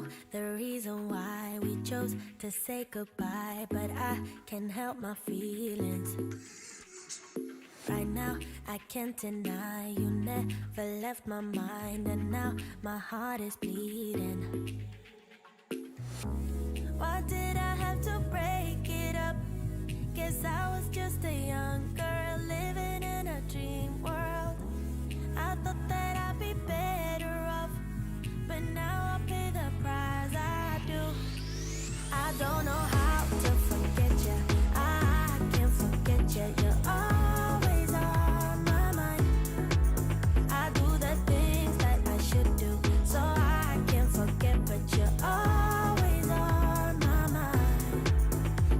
know the reason why we chose to say goodbye, but I can't help my feelings. Right now, I can't deny you never left my mind, and now my heart is bleeding. Why did I have to break it up? Guess I was just a young girl living in a dream world. I thought that I'd be better off, but now I pay the price I do. I don't know how to forget you. I can't forget you. You're always on my mind. I do the things that I should do, so I can't forget, but you're always on my mind.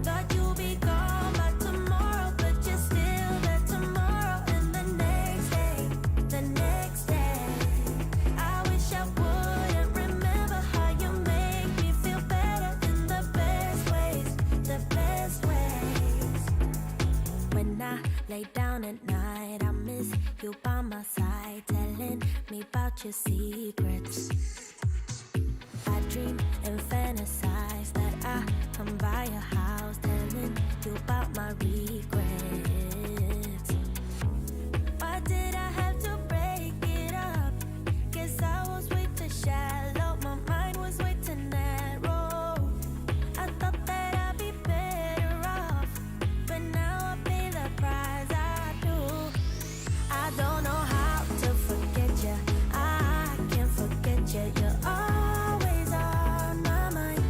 Thought you'd be gone by tomorrow, but you're still there tomorrow, and the next day, the next day. I wish I wouldn't remember how you make me feel better in the best ways, the best ways. When I lay down at night, I miss you by my side, telling me about your secrets. I dream and fantasize that I come by your house, telling you about my regrets. Why did I have to break it up? Guess I was way too shallow, my mind was way too narrow. I thought that I'd be better off, but now I pay the price I do. I don't know how to forget you. I can't forget you. You're always on my mind.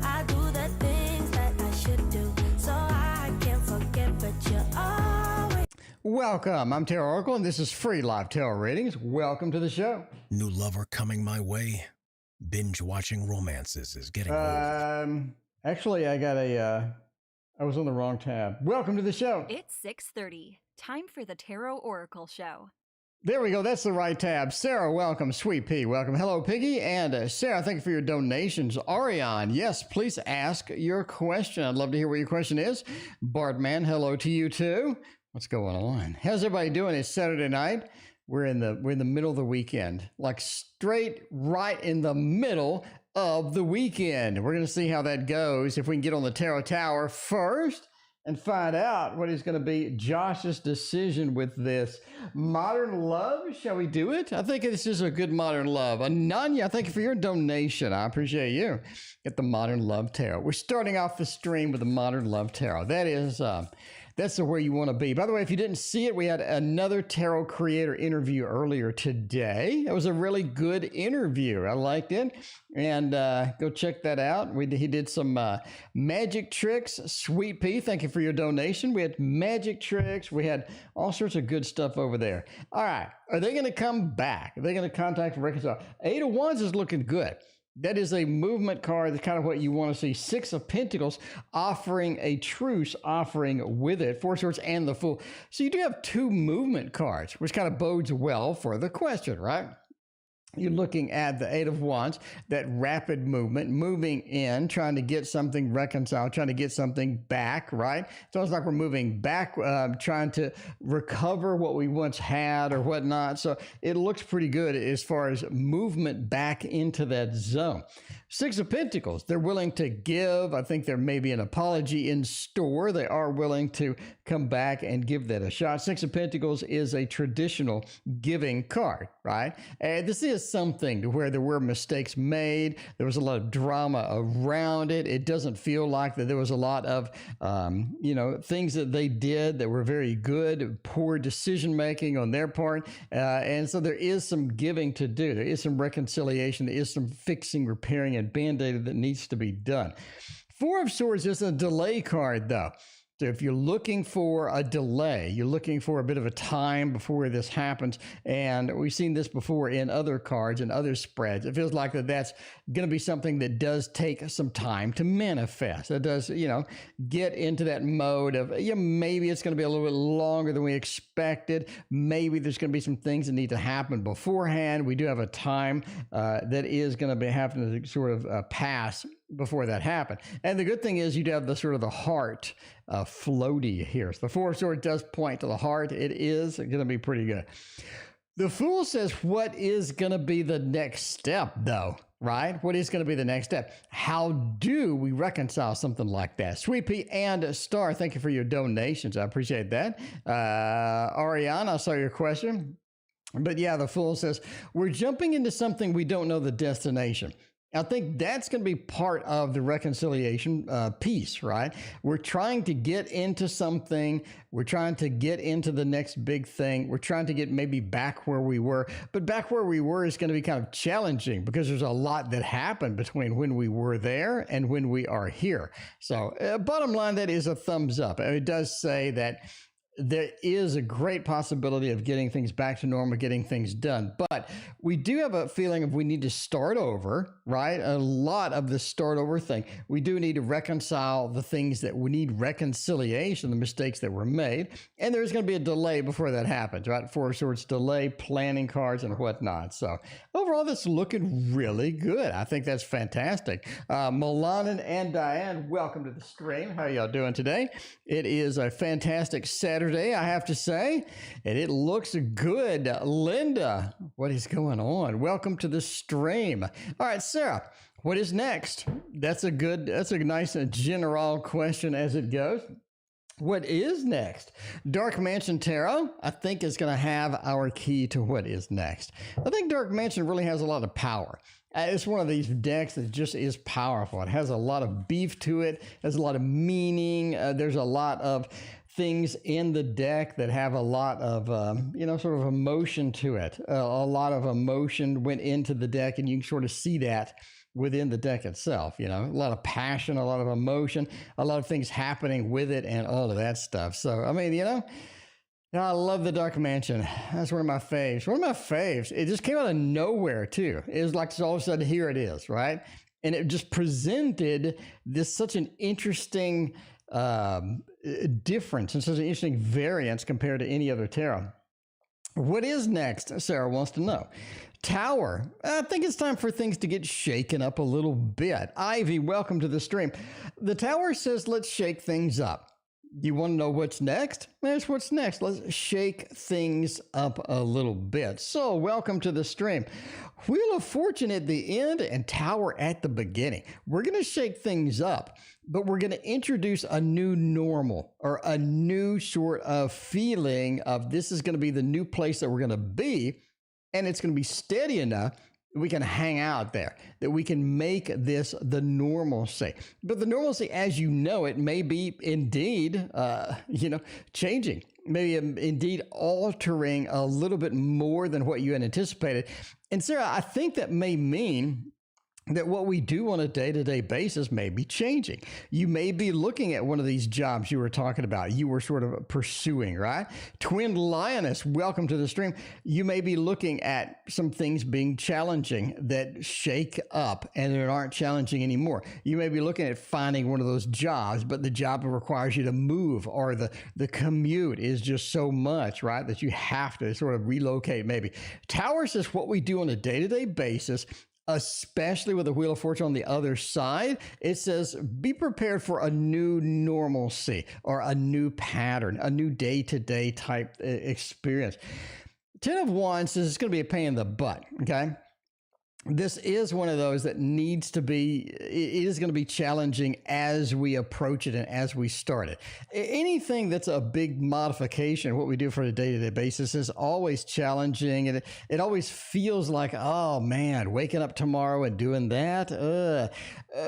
I do the things that I should do, so I can't forget, but you're always. Welcome. I'm Tarot Oracle, and this is free live tarot readings. Welcome to the show. New lover coming my way. Binge watching romances is getting old. Actually, I was on the wrong tab. Welcome to the show. It's 6:30. Time for the Tarot Oracle Show. There we go. That's the right tab. Sarah, welcome. Sweet Pea, welcome. Hello, Piggy. And Sarah, thank you for your donations. Ariane, yes, please ask your question. I'd love to hear what your question is. Bartman, hello to you too. What's going on? How's everybody doing? It's Saturday night. We're in the middle of the weekend, like straight right in the middle of the weekend. We're going to see how that goes. If we can get on the Tarot Tower first and find out what is going to be Josh's decision with this modern love. Shall we do it? I think this is a good modern love. Ananya, thank you for your donation. I appreciate you. Get the Modern Love Tarot. We're starting off the stream with the Modern Love Tarot. That is, that's where you want to be. By the way, if you didn't see it, we had another tarot creator interview earlier today. It was a really good interview. I liked it. And go check that out. He did some magic tricks. Sweet Pea, thank you for your donation. We had magic tricks. We had all sorts of good stuff over there. All right. Are they going to come back? Are they going to contact and reconcile? 8 of Wands is looking good. That is a movement card. That's kind of what you want to see. 6 of Pentacles offering a truce, offering with it. 4 Swords and the Fool. So you do have 2 movement cards, which kind of bodes well for the question, right? You're looking at the 8 of Wands, that rapid movement, moving in, trying to get something reconciled, trying to get something back, right? It's almost like we're moving back, trying to recover what we once had or whatnot. So it looks pretty good as far as movement back into that zone. 6 of Pentacles, they're willing to give. I think there may be an apology in store. They are willing to come back and give that a shot. 6 of Pentacles is a traditional giving card, right? And this is something to where there were mistakes made. There was a lot of drama around it. It doesn't feel like that there was a lot of, things that they did that were very good, poor decision making on their part. And so there is some giving to do. There is some reconciliation. There is some fixing, repairing, and band-aid that needs to be done. 4 of Swords is a delay card, though. So if you're looking for a delay, you're looking for a bit of a time before this happens, and we've seen this before in other cards and other spreads. It feels like that's going to be something that does take some time to manifest. It does, get into that mode of, maybe it's going to be a little bit longer than we expected. Maybe there's going to be some things that need to happen beforehand. We do have a time that is going to be having to sort of pass before that happened. And the good thing is you'd have the sort of the heart floaty here. So the 4 of Swords does point to the heart. It is going to be pretty good. The Fool says, what is going to be the next step, though? right? What is going to be the next step? How do we reconcile something like that? Sweet Pea and Star, thank you for your donations. I appreciate that. Ariana, I saw your question. But yeah, the Fool says, we're jumping into something we don't know the destination. I think that's going to be part of the reconciliation piece, right? We're trying to get into something. We're trying to get into the next big thing. We're trying to get maybe back where we were. But back where we were is going to be kind of challenging because there's a lot that happened between when we were there and when we are here. So bottom line, that is a thumbs up. It does say that there is a great possibility of getting things back to normal, getting things done. But we do have a feeling of we need to start over, right? A lot of the start over thing. We do need to reconcile the things that we need reconciliation, the mistakes that were made. And there's going to be a delay before that happens, right? Four of Swords delay, planning cards and whatnot. So overall, that's looking really good. I think that's fantastic. Milanan and Diane, welcome to the stream. How y'all doing today? It is a fantastic Saturday, I have to say, and it looks good. Linda, what is going on? Welcome to the stream. All right, Sarah, what is next? That's a nice general question as it goes. What is next? Dark Mansion Tarot, I think, is going to have our key to what is next. I think Dark Mansion really has a lot of power. It's one of these decks that just is powerful. It has a lot of beef to it. Has a lot of meaning. There's a lot of things in the deck that have a lot of, sort of emotion to it. A lot of emotion went into the deck, and you can sort of see that within the deck itself. A lot of passion, a lot of emotion, a lot of things happening with it, and all of that stuff. So, I mean, I love the Dark Mansion. That's one of my faves. One of my faves. It just came out of nowhere, too. It was like all of a sudden, here it is, right? And it just presented such an interesting difference and such an interesting variance compared to any other tarot. What is next? Sarah wants to know. Tower. I think it's time for things to get shaken up a little bit. Ivy, welcome to the stream. The Tower says, let's shake things up. You want to know what's next? That's what's next. Let's shake things up a little bit. So welcome to the stream. Wheel of Fortune at the end and Tower at the beginning. We're going to shake things up, but we're going to introduce a new normal, or a new sort of feeling of this is going to be the new place that we're going to be. And it's going to be steady enough we can hang out there, that we can make this the normalcy. But the normalcy, as you know, it may be indeed, changing, maybe indeed altering a little bit more than what you had anticipated. And Sarah, I think that may mean that what we do on a day-to-day basis may be changing. You may be looking at one of these jobs you were talking about, you were sort of pursuing, right? Twin Lioness, welcome to the stream. You may be looking at some things being challenging that shake up and that aren't challenging anymore. You may be looking at finding one of those jobs, but the job requires you to move, or the commute is just so much, right, that you have to sort of relocate maybe. Tower says what we do on a day-to-day basis, especially with the Wheel of Fortune on the other side, it says, be prepared for a new normalcy, or a new pattern, a new day-to-day type experience. 10 of Wands says it's going to be a pain in the butt, okay? This is one of those that needs to be, it is going to be challenging as we approach it and as we start it. Anything that's a big modification of what we do for a day-to-day basis is always challenging. And it always feels like, oh man, waking up tomorrow and doing that.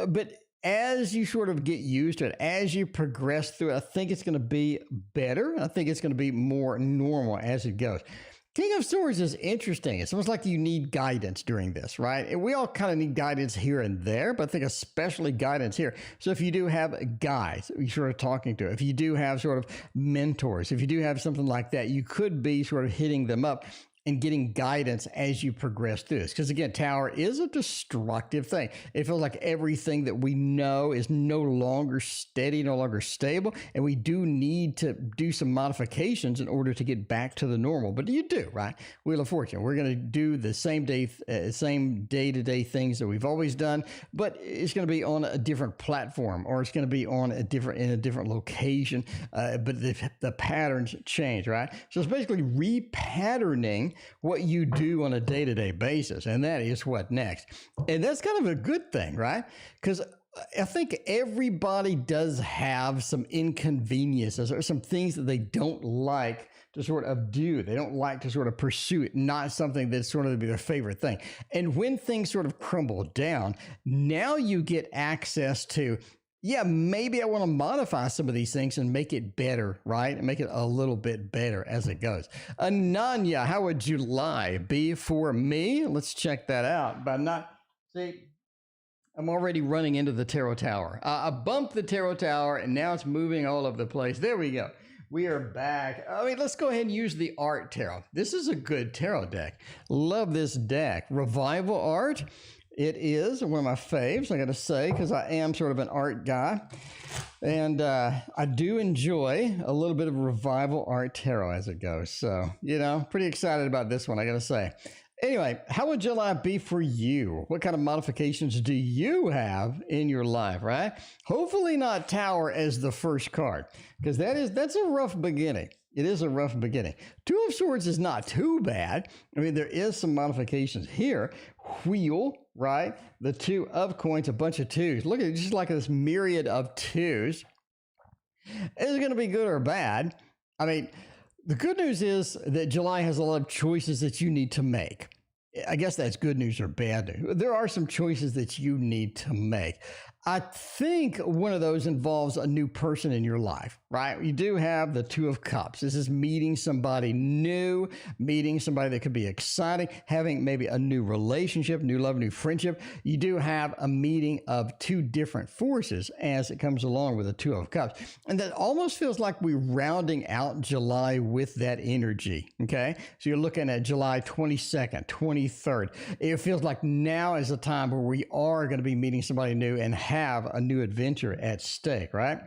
But as you sort of get used to it, as you progress through it, I think it's going to be better. I think it's going to be more normal as it goes. King of Swords is interesting. It's almost like you need guidance during this, right? And we all kind of need guidance here and there, but I think especially guidance here. So if you do have guides you're sort of talking to, if you do have sort of mentors, if you do have something like that, you could be sort of hitting them up and getting guidance as you progress through this. Because again, Tower is a destructive thing. It feels like everything that we know is no longer steady, no longer stable, and we do need to do some modifications in order to get back to the normal. But you do, right? Wheel of Fortune, we're going to do the same day-to-day things that we've always done, but it's going to be on a different platform, or it's going to be on in a different location, but the patterns change, right? So it's basically repatterning doing what you do on a day-to-day basis, and that is what next. And that's kind of a good thing, right? Because I think everybody does have some inconveniences or some things that they don't like to sort of do. They don't like to sort of pursue it, not something that's sort of their favorite thing. And when things sort of crumble down, now you get access to, yeah, maybe I want to modify some of these things and make it better, right? And make it a little bit better as it goes. Ananya, how would July be for me? Let's check that out. But I'm already running into the tarot tower. I bumped the tarot tower and now it's moving all over the place. There we go. We are back. I mean, let's go ahead and use the art tarot. This is a good tarot deck. Love this deck. Revival art. It is one of my faves, I got to say, because I am sort of an art guy. And I do enjoy a little bit of revival art tarot as it goes. So, pretty excited about this one, I got to say. Anyway, how would July be for you? What kind of modifications do you have in your life, right? Hopefully not Tower as the first card, because that's a rough beginning. It is a rough beginning. Two of Swords is not too bad. I mean, there is some modifications here. Wheel, right? The Two of Coins, a bunch of twos. Look at it, just like this myriad of twos. Is it going to be good or bad? I mean, the good news is that July has a lot of choices that you need to make. I guess that's good news or bad news. There are some choices that you need to make. I think one of those involves a new person in your life, right? You do have the Two of Cups. This is meeting somebody new, meeting somebody that could be exciting, having maybe a new relationship, new love, new friendship. You do have a meeting of two different forces as it comes along with the Two of Cups. And that almost feels like we're rounding out July with that energy, okay? So you're looking at July 22nd, 23rd. It feels like now is the time where we are going to be meeting somebody new and have a new adventure at stake, right?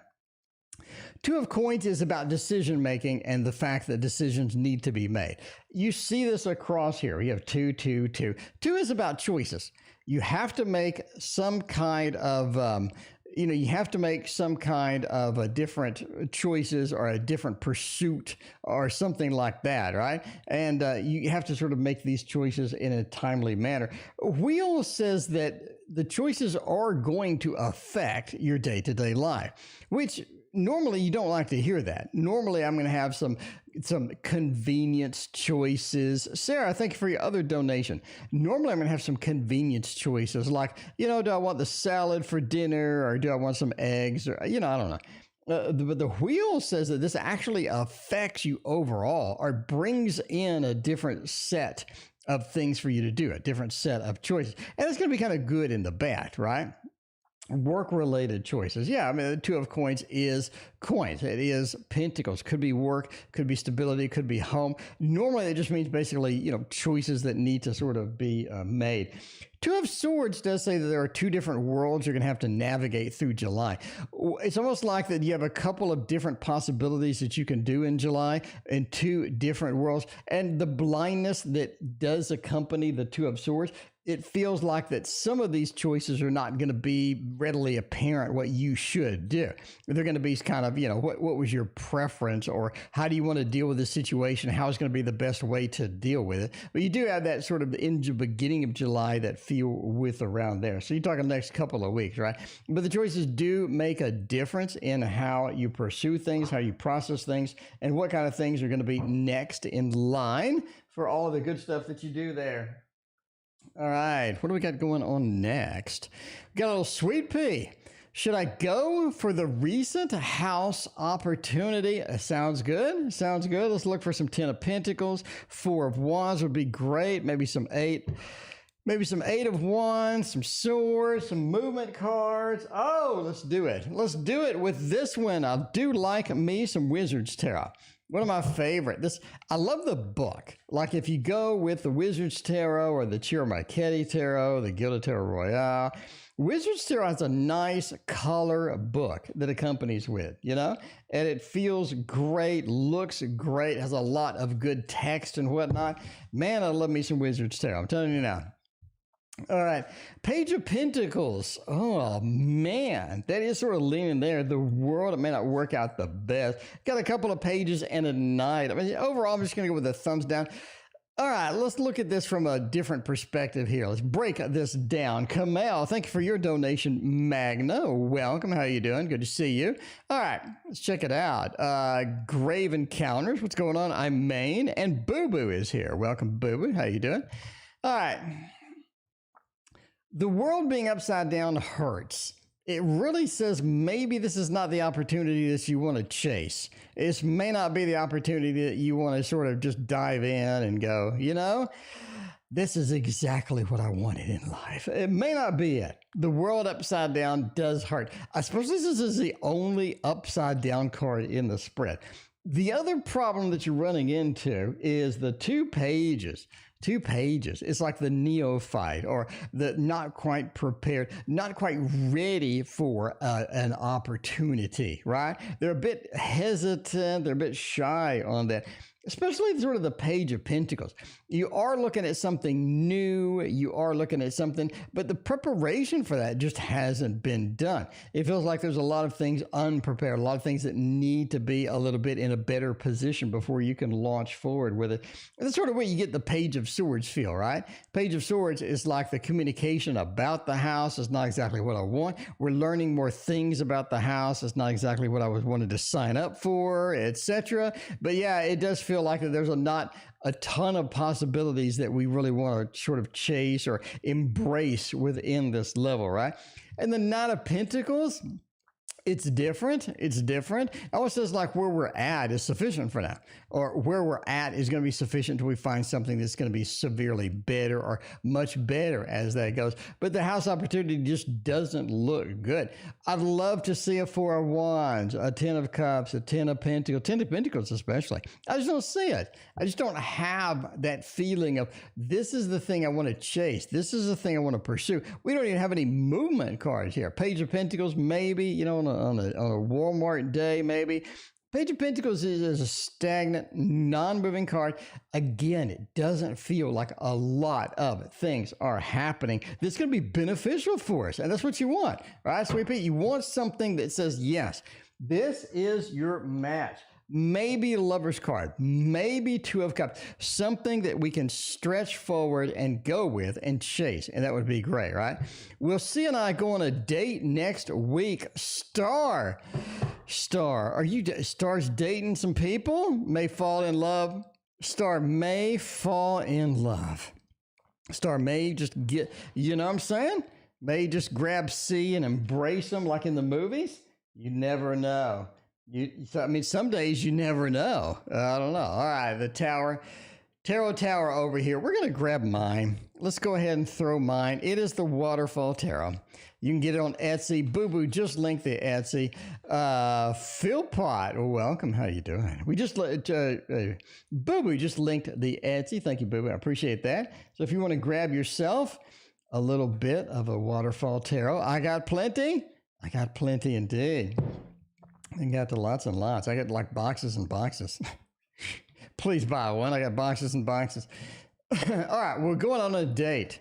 Two of Coins is about decision making and the fact that decisions need to be made. You see this across here. We have 2, 2, 2. 2 is about choices. You have to make some kind of you have to make some kind of a different choices or a different pursuit or something like that, right? And you have to sort of make these choices in a timely manner. Wheel says that the choices are going to affect your day-to-day life, which normally you don't like to hear that. Normally I'm going to have some convenience choices. Sarah, thank you for your other donation. Normally I'm going to have some convenience choices like, do I want the salad for dinner or do I want some eggs or, I don't know. But the wheel says that this actually affects you overall or brings in a different set of things for you to do, a different set of choices. And it's going to be kind of good in the bad, right? Work-related choices. Yeah, I mean, the Two of Coins is coins. It is pentacles. Could be work, could be stability, could be home. Normally, it just means basically, choices that need to sort of be made. Two of Swords does say that there are two different worlds you're going to have to navigate through July. It's almost like that you have a couple of different possibilities that you can do in July in two different worlds. And the blindness that does accompany the Two of Swords, it feels like that some of these choices are not going to be readily apparent what you should do. They're going to be kind of, what was your preference or how do you want to deal with the situation? How is going to be the best way to deal with it? But you do have that sort of in the beginning of July that feel with around there. So you're talking the next couple of weeks, right? But the choices do make a difference in how you pursue things, how you process things, and what kind of things are going to be next in line for all of the good stuff that you do there. All right, what do we got going on next? We got a little Sweet Pea. Should I go for the recent house opportunity? Sounds good. Sounds good. Let's look for some 10 of Pentacles. 4 of Wands would be great. Maybe some 8 of Wands, some Swords, some movement cards. Oh, let's do it. Let's do it with this one. I do like me some Wizard's Tarot. One of my favorite. I love the book. Like if you go with the Wizard's Tarot or the Chiromachete Tarot, the Gilded Tarot Royale, Wizard's Tarot has a nice color book that accompanies with, and it feels great, looks great, has a lot of good text and whatnot. Man, I love me some Wizard's Tarot. I'm telling you now. All right, Page of Pentacles. Oh, man, that is sort of leaning there. The world, it may not work out the best. Got a couple of pages and a knight. I mean, overall, I'm just going to go with a thumbs down. All right, let's look at this from a different perspective here. Let's break this down. Camal, thank you for your donation. Magna, welcome. How you doing? Good to see you. All right, let's check it out. Grave Encounters, what's going on? I'm Maine, and Boo Boo is here. Welcome, Boo Boo. How you doing? All right. The world being upside down hurts. It really says maybe this is not the opportunity that you want to chase. This may not be the opportunity that you want to sort of just dive in and go, you know, this is exactly what I wanted in life. It may not be it. The world upside down does hurt. I suppose this is the only upside down card in the spread. The other problem that you're running into is the 2 pages. 2 pages. It's like the neophyte or the not quite prepared, not quite ready for an opportunity, right? They're a bit hesitant. They're a bit shy on that, especially sort of the Page of Pentacles. You are looking at something new. You are looking at something, but the preparation for that just hasn't been done. It feels like there's a lot of things unprepared, a lot of things that need to be a little bit in a better position before you can launch forward with it. That's sort of where you get the Page of Swords feel, right? Page of Swords is like the communication about the house. It's not exactly what I want. We're learning more things about the house. It's not exactly what I was wanted to sign up for, etc. But yeah, it does feel like that there's not a ton of possibilities that we really want to sort of chase or embrace within this level, right? And the Knight of Pentacles, it's different. It's different. It always says like where we're at is sufficient for now, or where we're at is going to be sufficient until we find something that's going to be severely better or much better as that goes. But the house opportunity just doesn't look good. I'd love to see a 4 of Wands, a 10 of Cups, a 10 of Pentacles, 10 of Pentacles especially. I just don't see it. I just don't have that feeling of this is the thing I want to chase. This is the thing I want to pursue. We don't even have any movement cards here. Page of Pentacles, maybe, you know, on a Walmart day, maybe. Page of Pentacles is a stagnant, non-moving card. Again, it doesn't feel like a lot of things are happening that's going to be beneficial for us. And that's what you want, right? So repeat, you want something that says, yes, this is your match. Maybe a Lover's card, maybe 2 of Cups, something that we can stretch forward and go with and chase. And that would be great, right? We'll see and I go on a date next week. Star, are you, Star's dating some people? May fall in love. Star may fall in love. Star may just get, you know what I'm saying? May just grab C and embrace them like in the movies. You never know. I mean, some days you never know. I don't know. All right, the Tarot Tower over here. We're going to grab mine. Let's go ahead and throw mine. It is the Waterfall Tarot. You can get it on Etsy. Boo Boo just linked the Etsy. Philpot, welcome. How you doing? We just Boo Boo just linked the Etsy. Thank you, Boo Boo. I appreciate that. So if you want to grab yourself a little bit of a Waterfall Tarot, I got plenty. I got plenty indeed. I got to lots and lots. I got like boxes and boxes. Please buy one. I got boxes and boxes. All right, we're going on a date.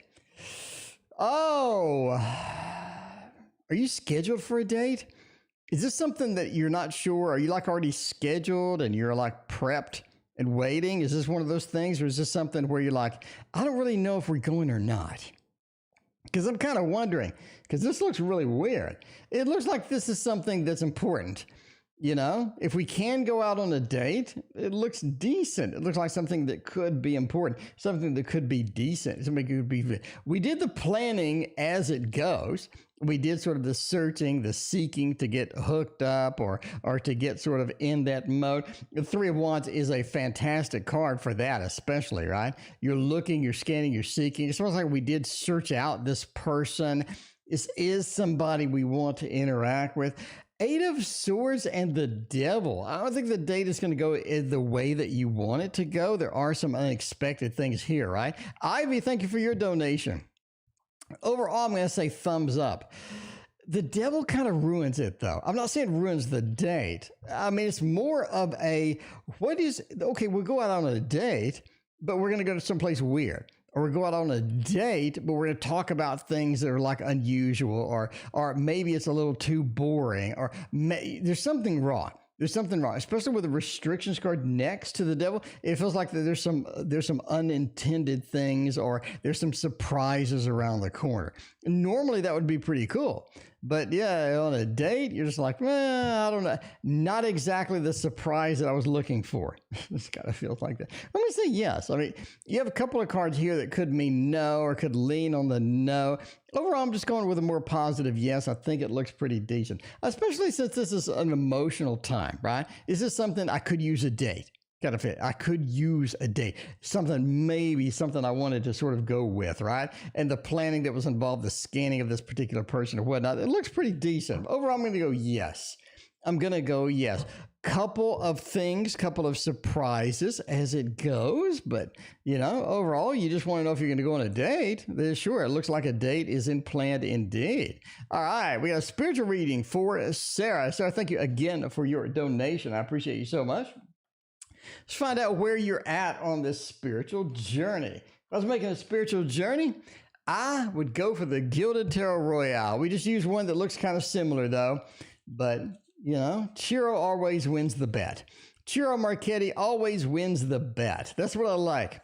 Oh, are you scheduled for a date? Is this something that you're not sure? Are you like already scheduled and you're like prepped and waiting? Is this one of those things, or is this something where you're like, I don't really know if we're going or not? Because I'm kind of wondering, because this looks really weird. It looks like this is something that's important. You know, if we can go out on a date, it looks decent. It looks like something that could be important, something that could be decent. Something could be. We did the planning as it goes. We did sort of the searching, the seeking to get hooked up or to get sort of in that mode. The 3 of Wands is a fantastic card for that, especially, right? You're looking, you're scanning, you're seeking. It's almost like we did search out this person. This is somebody we want to interact with. 8 of Swords and the Devil. I don't think the date is going to go the way that you want it to go. There are some unexpected things here, right? Ivy, thank you for your donation. Overall, I'm going to say thumbs up. The Devil kind of ruins it, though. I'm not saying ruins the date. I mean, it's more of a, okay, we'll go out on a date, but we're going to go to someplace weird. Or we go out on a date, but we're going to talk about things that are like unusual, or maybe it's a little too boring, or there's something wrong. There's something wrong, especially with the restrictions card next to the devil. It feels like that there's some unintended things, or there's some surprises around the corner. Normally that would be pretty cool. But yeah, on a date, you're just like, I don't know. Not exactly the surprise that I was looking for. This kind of feels like that. Let me say yes. I mean, you have a couple of cards here that could mean no or could lean on the no. Overall, I'm just going with a more positive yes. I think it looks pretty decent, especially since this is an emotional time, right? Is this something I could use a date? Kind of fit. I could use a date, maybe something I wanted to sort of go with, right? And the planning that was involved, the scanning of this particular person or whatnot, it looks pretty decent. Overall, I'm going to go yes. I'm going to go yes. Couple of things, couple of surprises as it goes, but overall, you just want to know if you're going to go on a date. Sure, it looks like a date is planned indeed. All right, we got a spiritual reading for Sarah. Sarah, thank you again for your donation. I appreciate you so much. Let's find out where you're at on this spiritual journey. If I was making a spiritual journey, I would go for the Gilded Tarot Royale. We just use one that looks kind of similar, though. But, Chiro always wins the bet. Chiro Marchetti always wins the bet. That's what I like.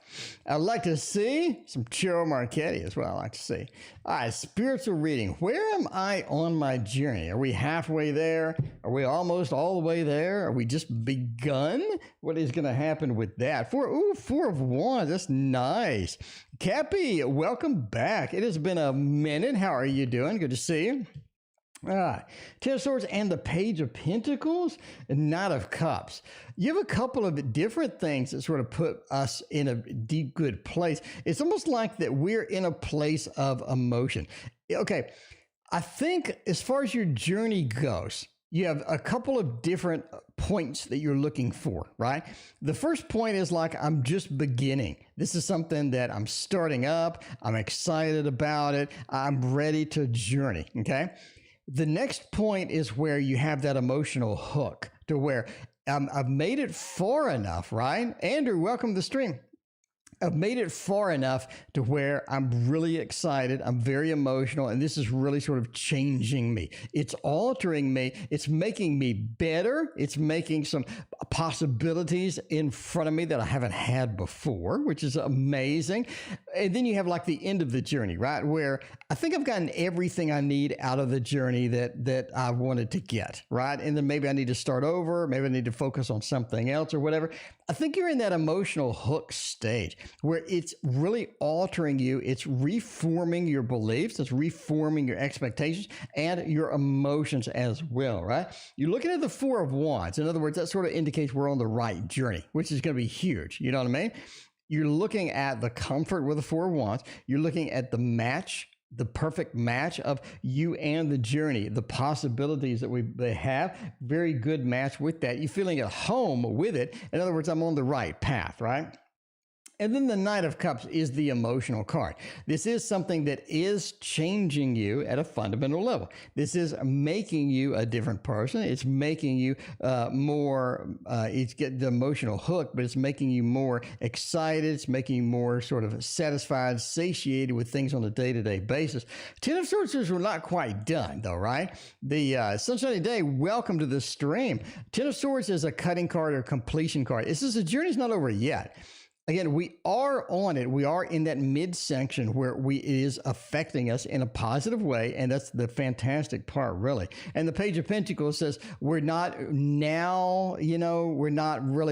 I'd like to see some Chiro Marchetti is what I like to see. All right, spiritual reading. Where am I on my journey? Are we halfway there? Are we almost all the way there? Are we just begun? What is going to happen with that? Four of Wands. That's nice. Cappy, welcome back. It has been a minute. How are you doing? Good to see you. All right, Ten of Swords and the Page of Pentacles and Knight of Cups. You have a couple of different things that sort of put us in a deep, good place. It's almost like that we're in a place of emotion. Okay, I think as far as your journey goes, you have a couple of different points that you're looking for, right? The first point is like, I'm just beginning. This is something that I'm starting up. I'm excited about it. I'm ready to journey, okay? The next point is where you have that emotional hook to where I've made it far enough, right? Andrew, welcome to the stream. I've made it far enough to where I'm really excited. I'm very emotional, and this is really sort of changing me. It's altering me. It's making me better. It's making some possibilities in front of me that I haven't had before, which is amazing. And then you have like the end of the journey, right? Where I think I've gotten everything I need out of the journey that I wanted to get, right? And then maybe I need to start over. Maybe I need to focus on something else or whatever. I think you're in that emotional hook stage where it's really altering you. It's reforming your beliefs. It's reforming your expectations and your emotions as well, right? You're looking at the Four of Wands. In other words, that sort of indicates we're on the right journey, which is going to be huge. You know what I mean? You're looking at the comfort with the Four of Wands. You're looking at the match, the perfect match of you and the journey, the possibilities that they have. Very good match with that. You're feeling at home with it. In other words, I'm on the right path, right? And then the Knight of Cups is the emotional card. This is something that is changing you at a fundamental level. This is making you a different person. It's making you it's getting the emotional hook, but it's making you more excited. It's making you more sort of satisfied, satiated with things on a day-to-day basis. Ten of Swords we're not quite done, though, right? The Sunshiny Day, welcome to the stream. Ten of Swords is a cutting card or completion card. The journey's not over yet. Again, we are on it. We are in that mid-section where it is affecting us in a positive way, and that's the fantastic part, really. And the Page of Pentacles says we're not really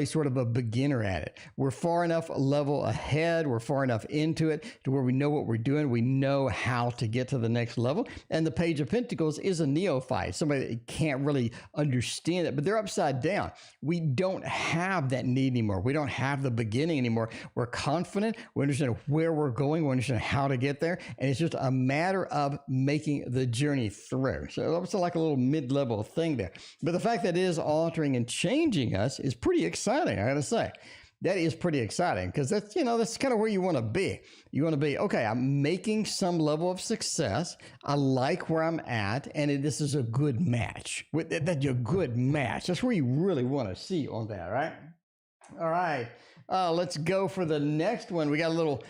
sort of a beginner at it. We're far enough level ahead. We're far enough into it to where we know what we're doing. We know how to get to the next level. And the Page of Pentacles is a neophyte, somebody that can't really understand it, but they're upside down. We don't have that need anymore. We don't have the beginning anymore. We're confident. We understand where we're going. We understand how to get there. And it's just a matter of making the journey through. So it's like a little mid-level thing there. But the fact that it is altering and changing us is pretty exciting, I got to say. That is pretty exciting because that's kind of where you want to be. You want to be, okay, I'm making some level of success. I like where I'm at, and this is a good match. That's a good match. That's where you really want to see on that, right? All right. Let's go for the next one. We got a little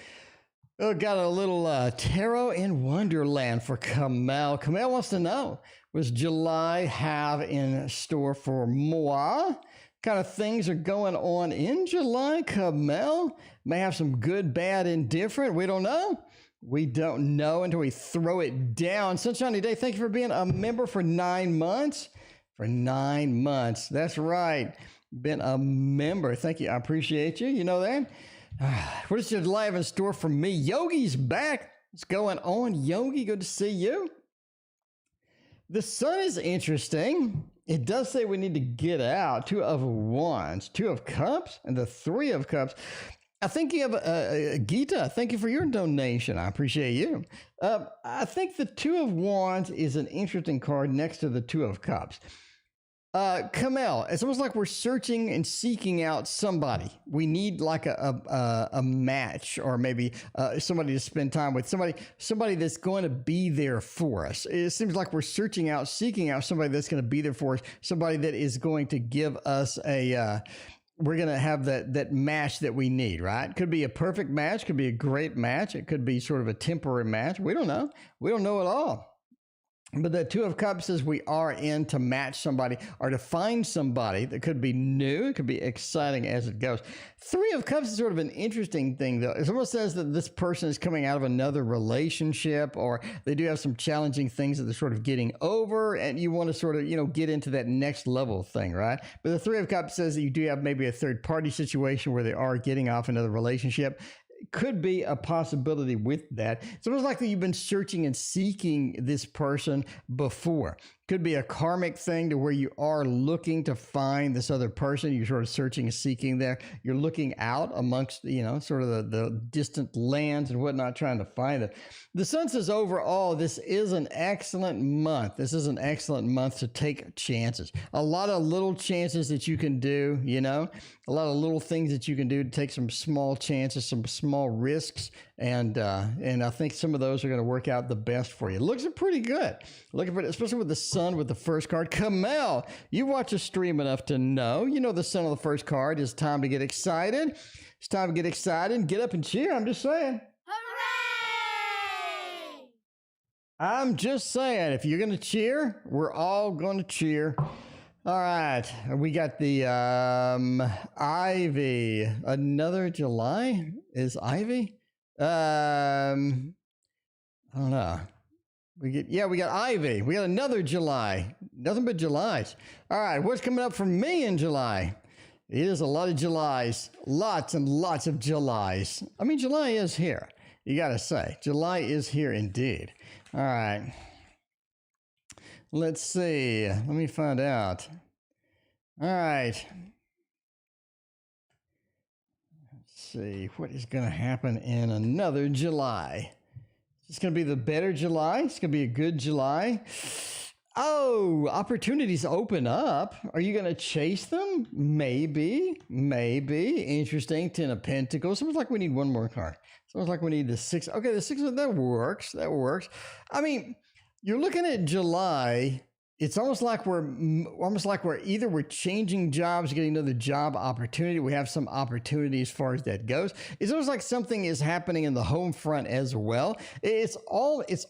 Oh, got a little tarot in Wonderland for Camal. Camal wants to know, was July have in store for moi? Kind of things are going on in July? Camal may have some good, bad, indifferent. We don't know. We don't know until we throw it down. Sunshiny Day, thank you for being a member for 9 months. For 9 months. That's right. Been a member. Thank you. I appreciate you. You know that? What is July have in store for me? Yogi's back. What's going on, Yogi? Good to see you. The sun is interesting. It does say we need to get out. 2 of Wands, 2 of Cups, and the 3 of Cups. I think you have Gita. Thank you for your donation. I appreciate you. I think the 2 of Wands is an interesting card next to the 2 of Cups. Camal, it's almost like we're searching and seeking out somebody. We need like a match, or maybe somebody to spend time with, somebody that's going to be there for us. It seems like we're searching out, seeking out somebody that's going to be there for us, somebody that is going to give us we're going to have that match that we need, right? Could be a perfect match, could be a great match. It could be sort of a temporary match. We don't know. We don't know at all. But the 2 of Cups says we are in to match somebody or to find somebody that could be new. It could be exciting as it goes. 3 of Cups is sort of an interesting thing, though. It almost says that this person is coming out of another relationship, or they do have some challenging things that they're sort of getting over, and you want to sort of, get into that next level thing, right? But the 3 of Cups says that you do have maybe a third party situation where they are getting off another relationship. Could be a possibility with that. It's almost like that you've been searching and seeking this person before. Could be a karmic thing to where you are looking to find this other person. You're sort of searching and seeking there. You're looking out amongst, sort of the distant lands and whatnot, trying to find it. The sun says overall, this is an excellent month. This is an excellent month to take chances. A lot of little chances that you can do, a lot of little things that you can do to take some small chances, some small risks. And I think some of those are going to work out the best for you. It looks pretty good. Looking for it, especially with the sun with the first card. Camal, you watch a stream enough to know. The sun on the first card is time to get excited. It's time to get excited and get up and cheer. I'm just saying. Hooray! I'm just saying, if you're going to cheer, we're all going to cheer. All right. We got the Ivy. Another July? Is Ivy? I don't know. We got Ivy. We got another July. Nothing but Julys. All right, what's coming up for me in July? It is a lot of Julys. Lots and lots of Julys. I mean, July is here. You got to say. July is here indeed. All right. Let's see. Let me find out. All right. See what is going to happen in another July. It's going to be the better July. It's going to be a good July. Oh, opportunities open up. Are you going to chase them? Maybe. Interesting. 10 of Pentacles. Sounds like we need one more card. Sounds like we need the 6. Okay, the 6, that works. I mean, you're looking at July. It's almost like we're either changing jobs, getting another job opportunity. We have some opportunity as far as that goes. It's almost like something is happening in the home front as well. It's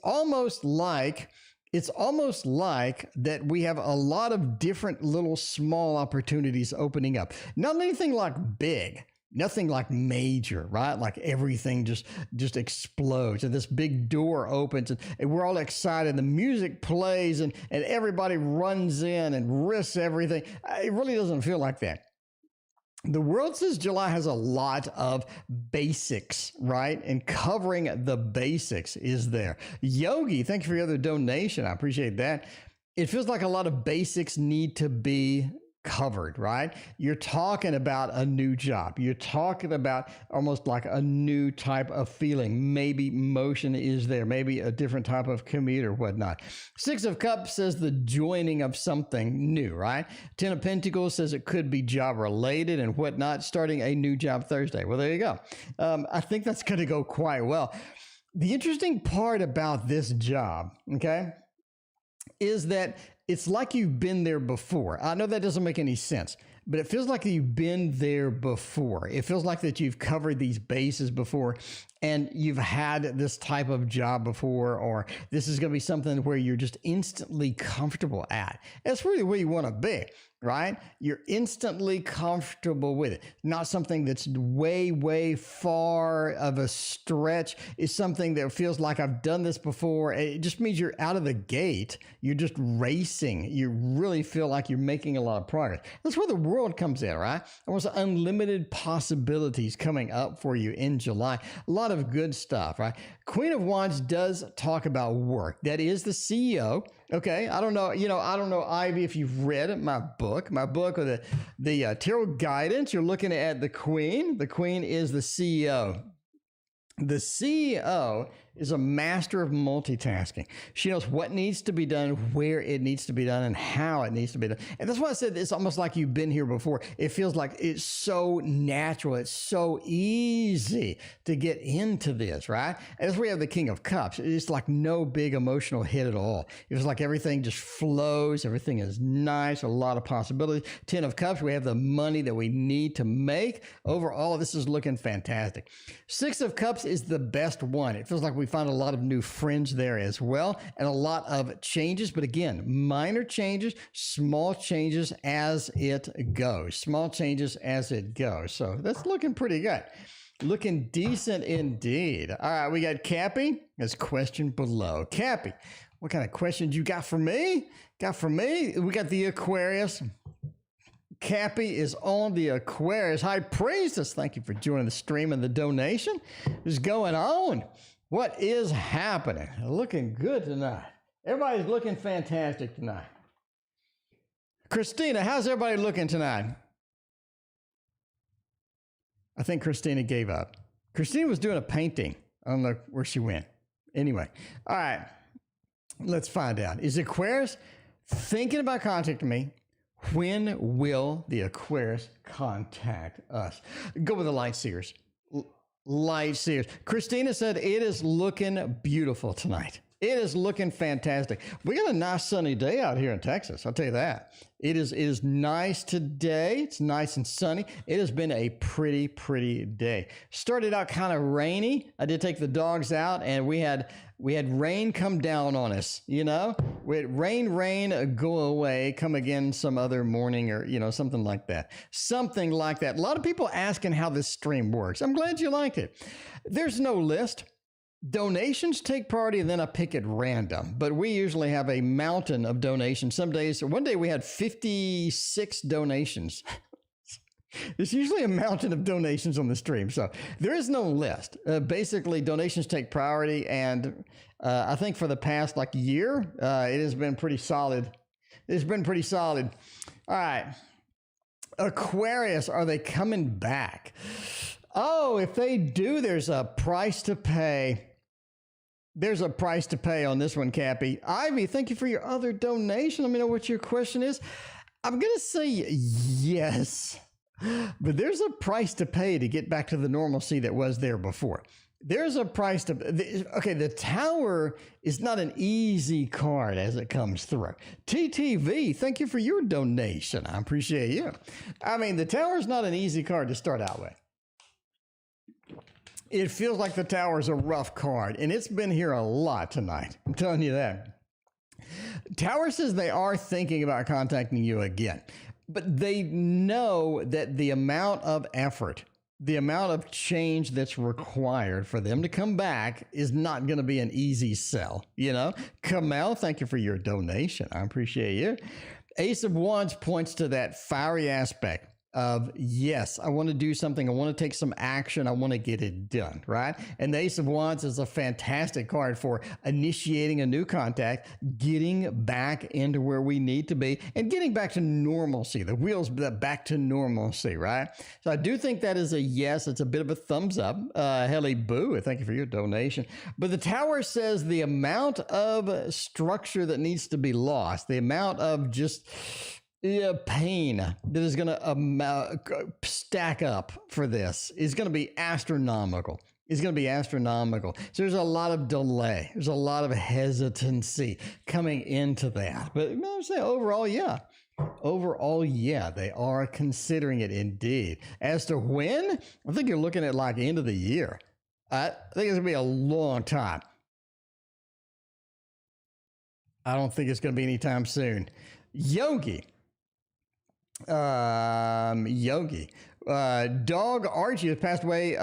almost like that we have a lot of different little small opportunities opening up. Not anything like big. Nothing like major, right? Like everything just explodes and this big door opens and we're all excited. The music plays and everybody runs in and risks everything. It really doesn't feel like that. The world says July has a lot of basics, right? And covering the basics is there. Yogi, thank you for your other donation. I appreciate that. It feels like a lot of basics need to be covered, right? You're talking about a new job. You're talking about almost like a new type of feeling. Maybe motion is there. Maybe a different type of commute or whatnot. 6 of Cups says the joining of something new, right? 10 of Pentacles says it could be job related and whatnot, starting a new job Thursday. Well, there you go. I think that's going to go quite well. The interesting part about this job, okay, is that it's like you've been there before. I know that doesn't make any sense, but it feels like you've been there before. It feels like that you've covered these bases before, and you've had this type of job before, or this is going to be something where you're just instantly comfortable at. That's really where you want to be, right? You're instantly comfortable with it. Not something that's way, way far of a stretch. It's something that feels like I've done this before. It just means you're out of the gate. You're just racing. You really feel like you're making a lot of progress. That's where the world comes in, right? Almost unlimited possibilities coming up for you in July. A lot of good stuff, right? Queen of Wands does talk about work. That is the CEO. Okay, I don't know, I don't know, Ivy, if you've read my book or the tarot guidance. You're looking at the Queen. The Queen is the CEO. The CEO is a master of multitasking. She knows what needs to be done, where it needs to be done, and how it needs to be done. And that's why I said it's almost like you've been here before. It feels like it's so natural. It's so easy to get into this, right? And that's where we have the King of Cups. It's like no big emotional hit at all. It was like everything just flows. Everything is nice. A lot of possibilities. 10 of Cups, we have the money that we need to make. Overall, this is looking fantastic. 6 of Cups is the best one. It feels like we find a lot of new friends there as well, and a lot of changes, but again, minor changes, small changes as it goes. Small changes as it goes. So that's looking pretty good. Looking decent indeed. All right, we got Cappy. There's a question below. Cappy, what kind of questions you got for me? We got the Aquarius. Cappy is on the Aquarius. High Priestess, thank you for joining the stream and the donation. What's going on? What is happening? Looking good tonight. Everybody's looking fantastic tonight. Christina, how's everybody looking tonight? I think Christina gave up. Christina was doing a painting. I don't know where she went. Anyway, all right. Let's find out. Is Aquarius thinking about contacting me? When will the Aquarius contact us? Go with the Light Seers. Light Seers. Christina said it is looking beautiful tonight. It is looking fantastic. We got a nice sunny day out here in Texas. I'll tell you that. It is nice today. It's nice and sunny. It has been a pretty day. Started out kind of rainy. I did take the dogs out, and we had rain come down on us, We had rain, go away, come again some other morning, or, something like that. Something like that. A lot of people asking how this stream works. I'm glad you liked it. There's no list. Donations take priority, and then I pick at random. But we usually have a mountain of donations. Some days, one day we had 56 donations. There's usually a mountain of donations on the stream. So there is no list. Basically, donations take priority. And I think for the past year, it has been pretty solid. It's been pretty solid. All right. Aquarius, are they coming back? Oh, if they do, there's a price to pay. There's a price to pay on this one, Cappy. Ivy, thank you for your other donation. Let me know what your question is. I'm going to say yes, but there's a price to pay to get back to the normalcy that was there before. There's a price to, okay, the Tower is not an easy card as it comes through. TTV, thank you for your donation. I appreciate you. I mean, the Tower is not an easy card to start out with. It feels like the Tower is a rough card, and it's been here a lot tonight. I'm telling you that. Tower says they are thinking about contacting you again, but they know that the amount of effort, the amount of change that's required for them to come back is not going to be an easy sell, Camal, thank you for your donation. I appreciate you. Ace of Wands points to that fiery aspect of, yes, I want to do something. I want to take some action. I want to get it done, right? And the Ace of Wands is a fantastic card for initiating a new contact, getting back into where we need to be, and getting back to normalcy. The wheels back to normalcy, right? So I do think that is a yes. It's a bit of a thumbs up. Helly Boo, thank you for your donation. But the Tower says the amount of structure that needs to be lost, the amount of just pain that is going to stack up for this is going to be astronomical. It's going to be astronomical. So there's a lot of delay. There's a lot of hesitancy coming into that. But I'm saying overall, yeah. Overall, yeah, they are considering it indeed. As to when, I think you're looking at like end of the year. I think it's going to be a long time. I don't think it's going to be anytime soon. Yogi. Dog Archie has passed away.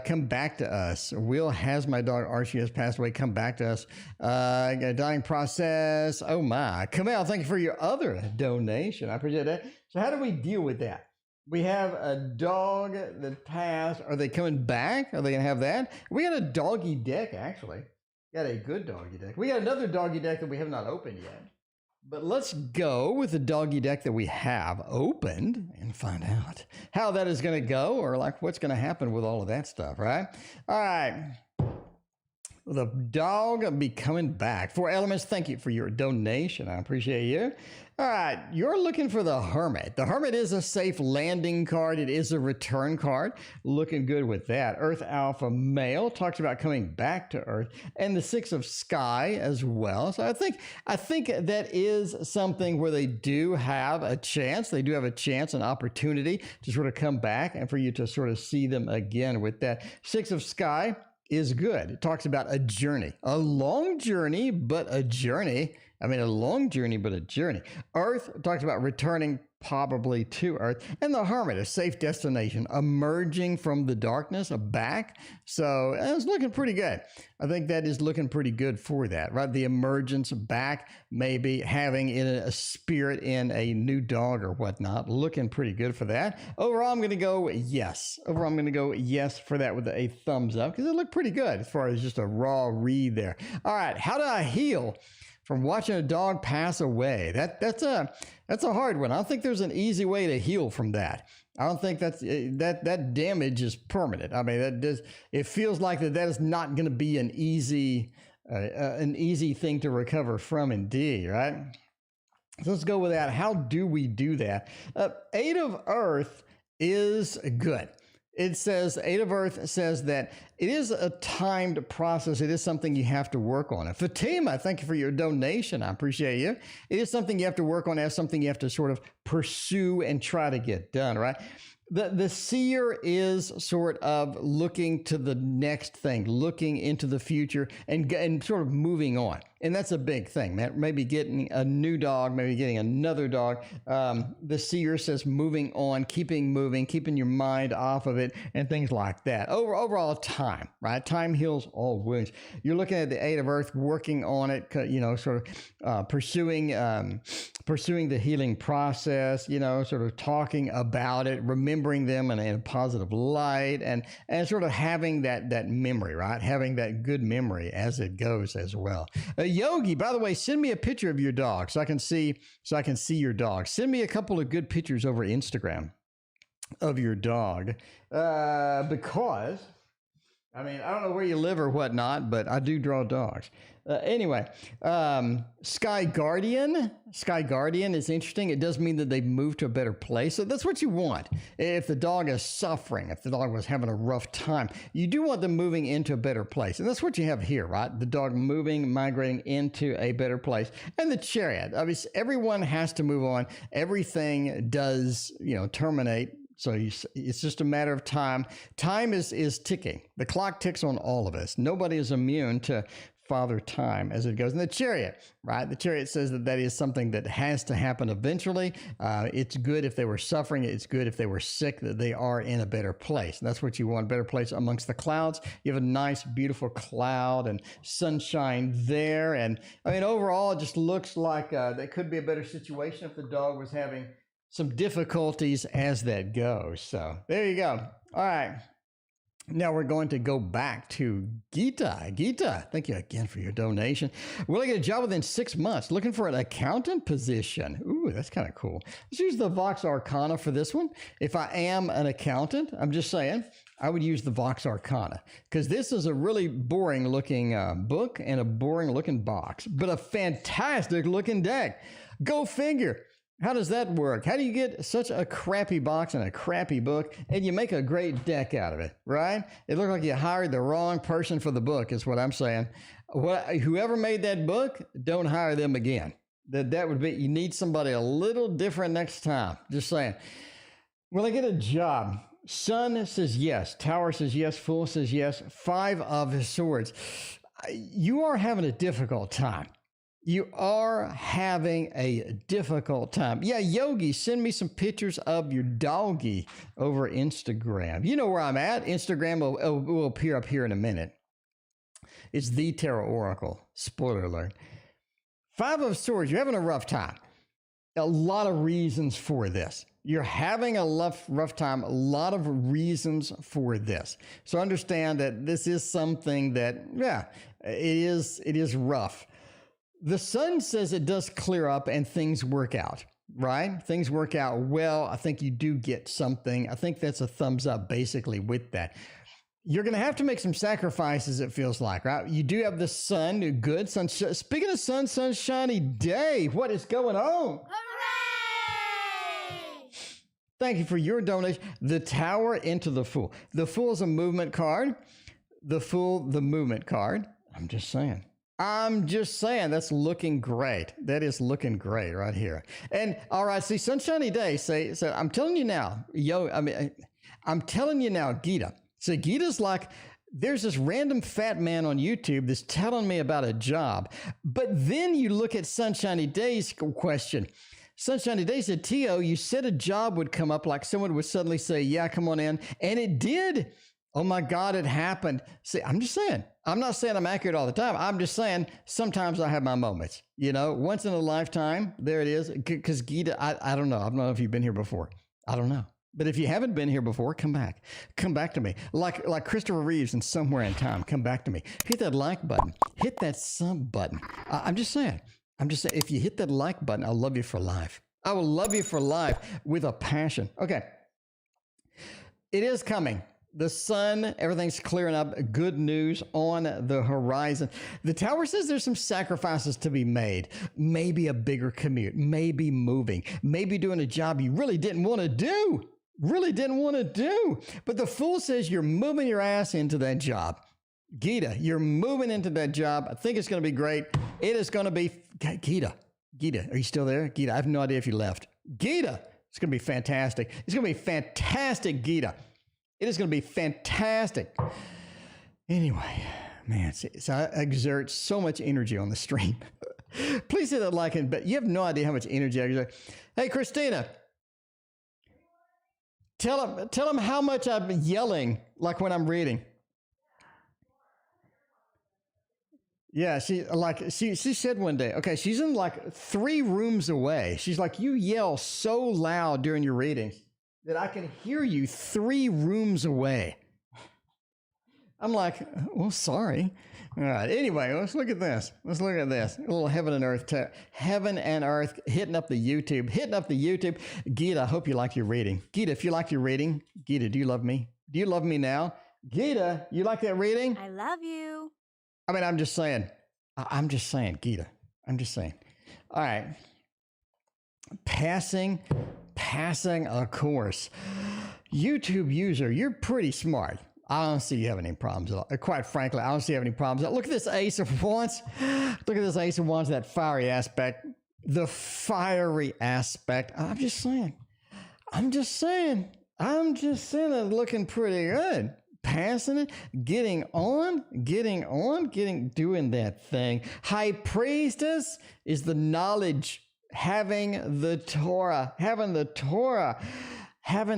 Come back to us. Will has my dog Archie has passed away. Come back to us. Got a dying process. Oh my. Camal, thank you for your other donation. I appreciate that. So how do we deal with that? We have a dog that passed. Are they coming back? Are they going to have that? We got a doggy deck, actually. Got a good doggy deck. We got another doggy deck that we have not opened yet. But let's go with the doggy deck that we have opened and find out how that is going to go, or like what's going to happen with all of that stuff, right? All right. The dog will be coming back. 4 Elements, thank you for your donation. I appreciate you. All right, you're looking for the Hermit. The Hermit is a safe landing card. It is a return card. Looking good with that. Earth Alpha Male talks about coming back to Earth, and the 6 of Sky as well. So I think that is something where they do have a chance. They do have a chance, an opportunity to sort of come back and for you to sort of see them again with that. 6 of Sky is good. It talks about a journey, a long journey, but a journey. I mean, a long journey, but a journey. Earth talks about returning probably to Earth. And the Hermit, a safe destination, emerging from the darkness, back. So it's looking pretty good. I think that is looking pretty good for that, right? The emergence back, maybe having a spirit in a new dog or whatnot. Looking pretty good for that. Overall, I'm going to go yes. Overall, I'm going to go yes for that with a thumbs up because it looked pretty good as far as just a raw read there. All right, how do I heal from watching a dog pass away? That's a hard one. I don't think there's an easy way to heal from that. I don't think that damage is permanent. I mean, it feels like that is not going to be an easy thing to recover from indeed, right? So let's go with that. How do we do that? 8 of Earth is good. It says, 8 of Earth says that it is a timed process. It is something you have to work on. And Fatima, thank you for your donation. I appreciate you. It is something you have to work on, as something you have to sort of pursue and try to get done, right? The seer is sort of looking to the next thing, looking into the future and sort of moving on. And that's a big thing, man. Maybe getting a new dog, maybe getting another dog. The seer says moving on, keeping moving, keeping your mind off of it and things like that. Overall time, right? Time heals all wounds. You're looking at the 8 of Earth, working on it, sort of pursuing the healing process, sort of talking about it, remembering them in a positive light, and sort of having that memory, right? Having that good memory as it goes as well. Yogi, by the way, send me a picture of your dog so I can see your dog. Send me a couple of good pictures over Instagram of your dog, because I mean, I don't know where you live or whatnot, but I do draw dogs. Anyway, Sky Guardian is interesting. It does mean that they've moved to a better place. So that's what you want. If the dog is suffering, if the dog was having a rough time, you do want them moving into a better place. And that's what you have here, right? The dog moving, migrating into a better place. And the Chariot, obviously, everyone has to move on. Everything does, terminate. So it's just a matter of time. Time is ticking. The clock ticks on all of us. Nobody is immune to Father Time as it goes. And the Chariot, right? The Chariot says that is something that has to happen eventually. It's good if they were suffering. It's good if they were sick, that they are in a better place. And that's what you want, a better place amongst the clouds. You have a nice, beautiful cloud and sunshine there. And I mean, overall, it just looks like that could be a better situation if the dog was having some difficulties as that goes. So there you go. All right. Now we're going to go back to Gita. Gita, thank you again for your donation. Will I get a job within 6 months? Looking for an accountant position. Ooh, that's kind of cool. Let's use the Vox Arcana for this one. If I am an accountant, I'm just saying, I would use the Vox Arcana because this is a really boring looking book and a boring looking box, but a fantastic looking deck. Go figure. How does that work? How do you get such a crappy box and a crappy book and you make a great deck out of it, right? It looked like you hired the wrong person for the book is what I'm saying. Whoever made that book, don't hire them again. That would be, you need somebody a little different next time. Just saying. Will I get a job? Sun says yes. Tower says yes. Fool says yes. 5 of Swords. You are having a difficult time. You are having a difficult time. Yeah, Yogi, send me some pictures of your doggy over Instagram. You know where I'm at. Instagram will appear up here in a minute. It's the Tarot Oracle. Spoiler alert. 5 of Swords, you're having a rough time. A lot of reasons for this. You're having a rough time. A lot of reasons for this. So understand that this is something that, yeah, it is rough. The Sun says it does clear up and things work out, right? Things work out well. I think you do get something. I think that's a thumbs up basically with that. You're going to have to make some sacrifices, it feels like, right? You do have the Sun, good sun. Speaking of sun, sunshiny day, what is going on? Hooray! Thank you for your donation. The Tower into the Fool. The Fool is a movement card. The Fool, the movement card. I'm just saying. That's looking great. That is looking great right here. And all right, see, sunshiny day. So I'm telling you now, I'm telling you now, Gita. So Gita's like, there's this random fat man on YouTube that's telling me about a job. But then you look at Sunshiny Day's question. Sunshiny Day said, Tio, you said a job would come up, like someone would suddenly say, yeah, come on in. And it did. Oh my God, it happened. See, I'm just saying, I'm not saying I'm accurate all the time. I'm just saying sometimes I have my moments, once in a lifetime. There it is. Because Gita, I don't know. I don't know if you've been here before. I don't know. But if you haven't been here before, come back. Come back to me. Like Christopher Reeves in Somewhere in Time. Come back to me. Hit that like button. Hit that sub button. I'm just saying. If you hit that like button, I'll love you for life. I will love you for life with a passion. Okay. It is coming. The Sun, everything's clearing up. Good news on the horizon. The Tower says there's some sacrifices to be made. Maybe a bigger commute. Maybe moving. Maybe doing a job you really didn't want to do. But the Fool says you're moving your ass into that job. Gita, you're moving into that job. I think it's going to be great. It is going to be... Gita, are you still there? Gita, I have no idea if you left. Gita, it's going to be fantastic. It's going to be fantastic, Gita. It is going to be fantastic. Anyway, man, so I exert so much energy on the stream. Please hit that like, but you have no idea how much energy I exert. Hey, Christina, tell them how much I'm yelling, like when I'm reading. Yeah, she said one day, okay, she's in like 3 rooms away. She's like, you yell so loud during your readings that I can hear you 3 rooms away. I'm like, well, sorry. All right. Anyway, let's look at this. A little heaven and earth. Heaven and earth hitting up the YouTube. Gita, I hope you like your reading. Gita, if you like your reading, Gita, do you love me? Do you love me now? Gita, you like that reading? I love you. I mean, I'm just saying, Gita. I'm just saying. All right. Passing a course. YouTube user, you're pretty smart. I don't see you having any problems at all. Quite frankly, I don't see you having any problems. Look at this Ace of Wands. Look at this Ace of Wands, that fiery aspect. The fiery aspect. I'm just saying it's looking pretty good. Passing it, doing that thing. High Priestess is the knowledge, having the Torah, having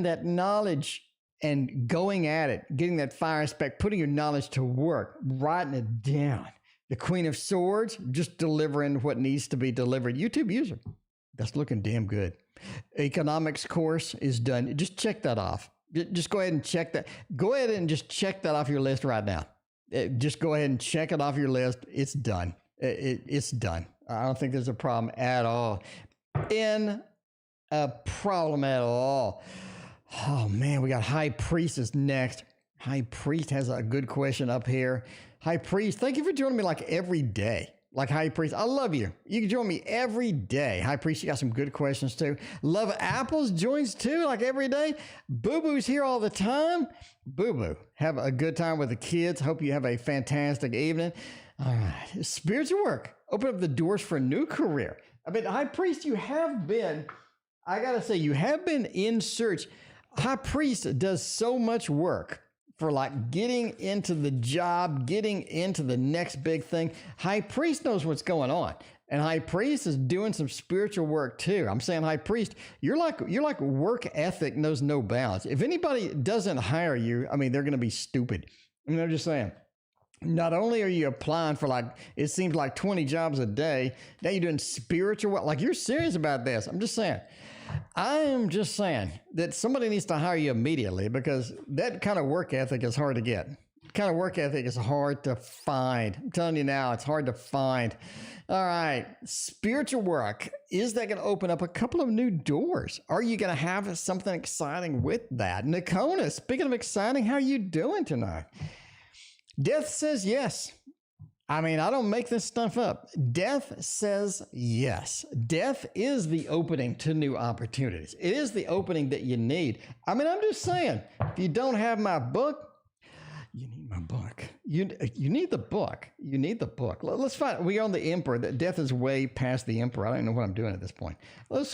that knowledge and going at it, getting that fire aspect, putting your knowledge to work, writing it down. The Queen of Swords, just delivering what needs to be delivered. YouTube user, that's looking damn good. Economics course is done. Just check that off. Just go ahead and check that. Go ahead and just check that off your list right now. Just go ahead and check it off your list. It's done. It's done. I don't think there's a problem at all. Oh, man, we got High Priestess next. High Priest has a good question up here. High Priest, thank you for joining me like every day. Like High Priest, I love you. You can join me every day. High Priest, you got some good questions too. Love Apples joins too, like every day. Boo Boo's here all the time. Boo Boo, have a good time with the kids. Hope you have a fantastic evening. All right, spiritual work. Open up the doors for a new career. I mean, High Priest, you have been, I gotta say, you have been in search. High Priest does so much work for like getting into the job, getting into the next big thing. High Priest knows what's going on. And High Priest is doing some spiritual work too. I'm saying, High Priest, you're like work ethic knows no bounds. If anybody doesn't hire you, I mean, they're going to be stupid. I mean, I'm just saying. Not only are you applying for like, it seems like 20 jobs a day, now you're doing spiritual work. Like, you're serious about this. I'm just saying. I am just saying that somebody needs to hire you immediately, because that kind of work ethic is hard to get. Kind of work ethic is hard to find. I'm telling you now, it's hard to find. All right, spiritual work. Is that going to open up a couple of new doors? Are you going to have something exciting with that? Nakona, speaking of exciting, how are you doing tonight? Death says yes. I mean, I don't make this stuff up. Death says yes. Death is the opening to new opportunities. It is the opening that you need. I mean, I'm just saying, if you don't have my book, you need my book. You need the book. You need the book. Let's find. We're on the Emperor. That death is way past the Emperor. I don't even know what I'm doing at this point. Let me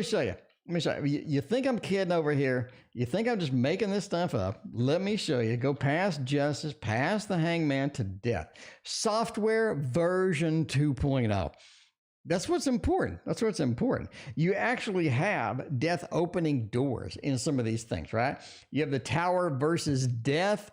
show you. Let me show you. You think I'm kidding over here? You think I'm just making this stuff up? Let me show you. Go past justice, past the hangman to death. Software version 2.0. That's what's important. That's what's important. You actually have death opening doors in some of these things, right? You have the Tower versus death.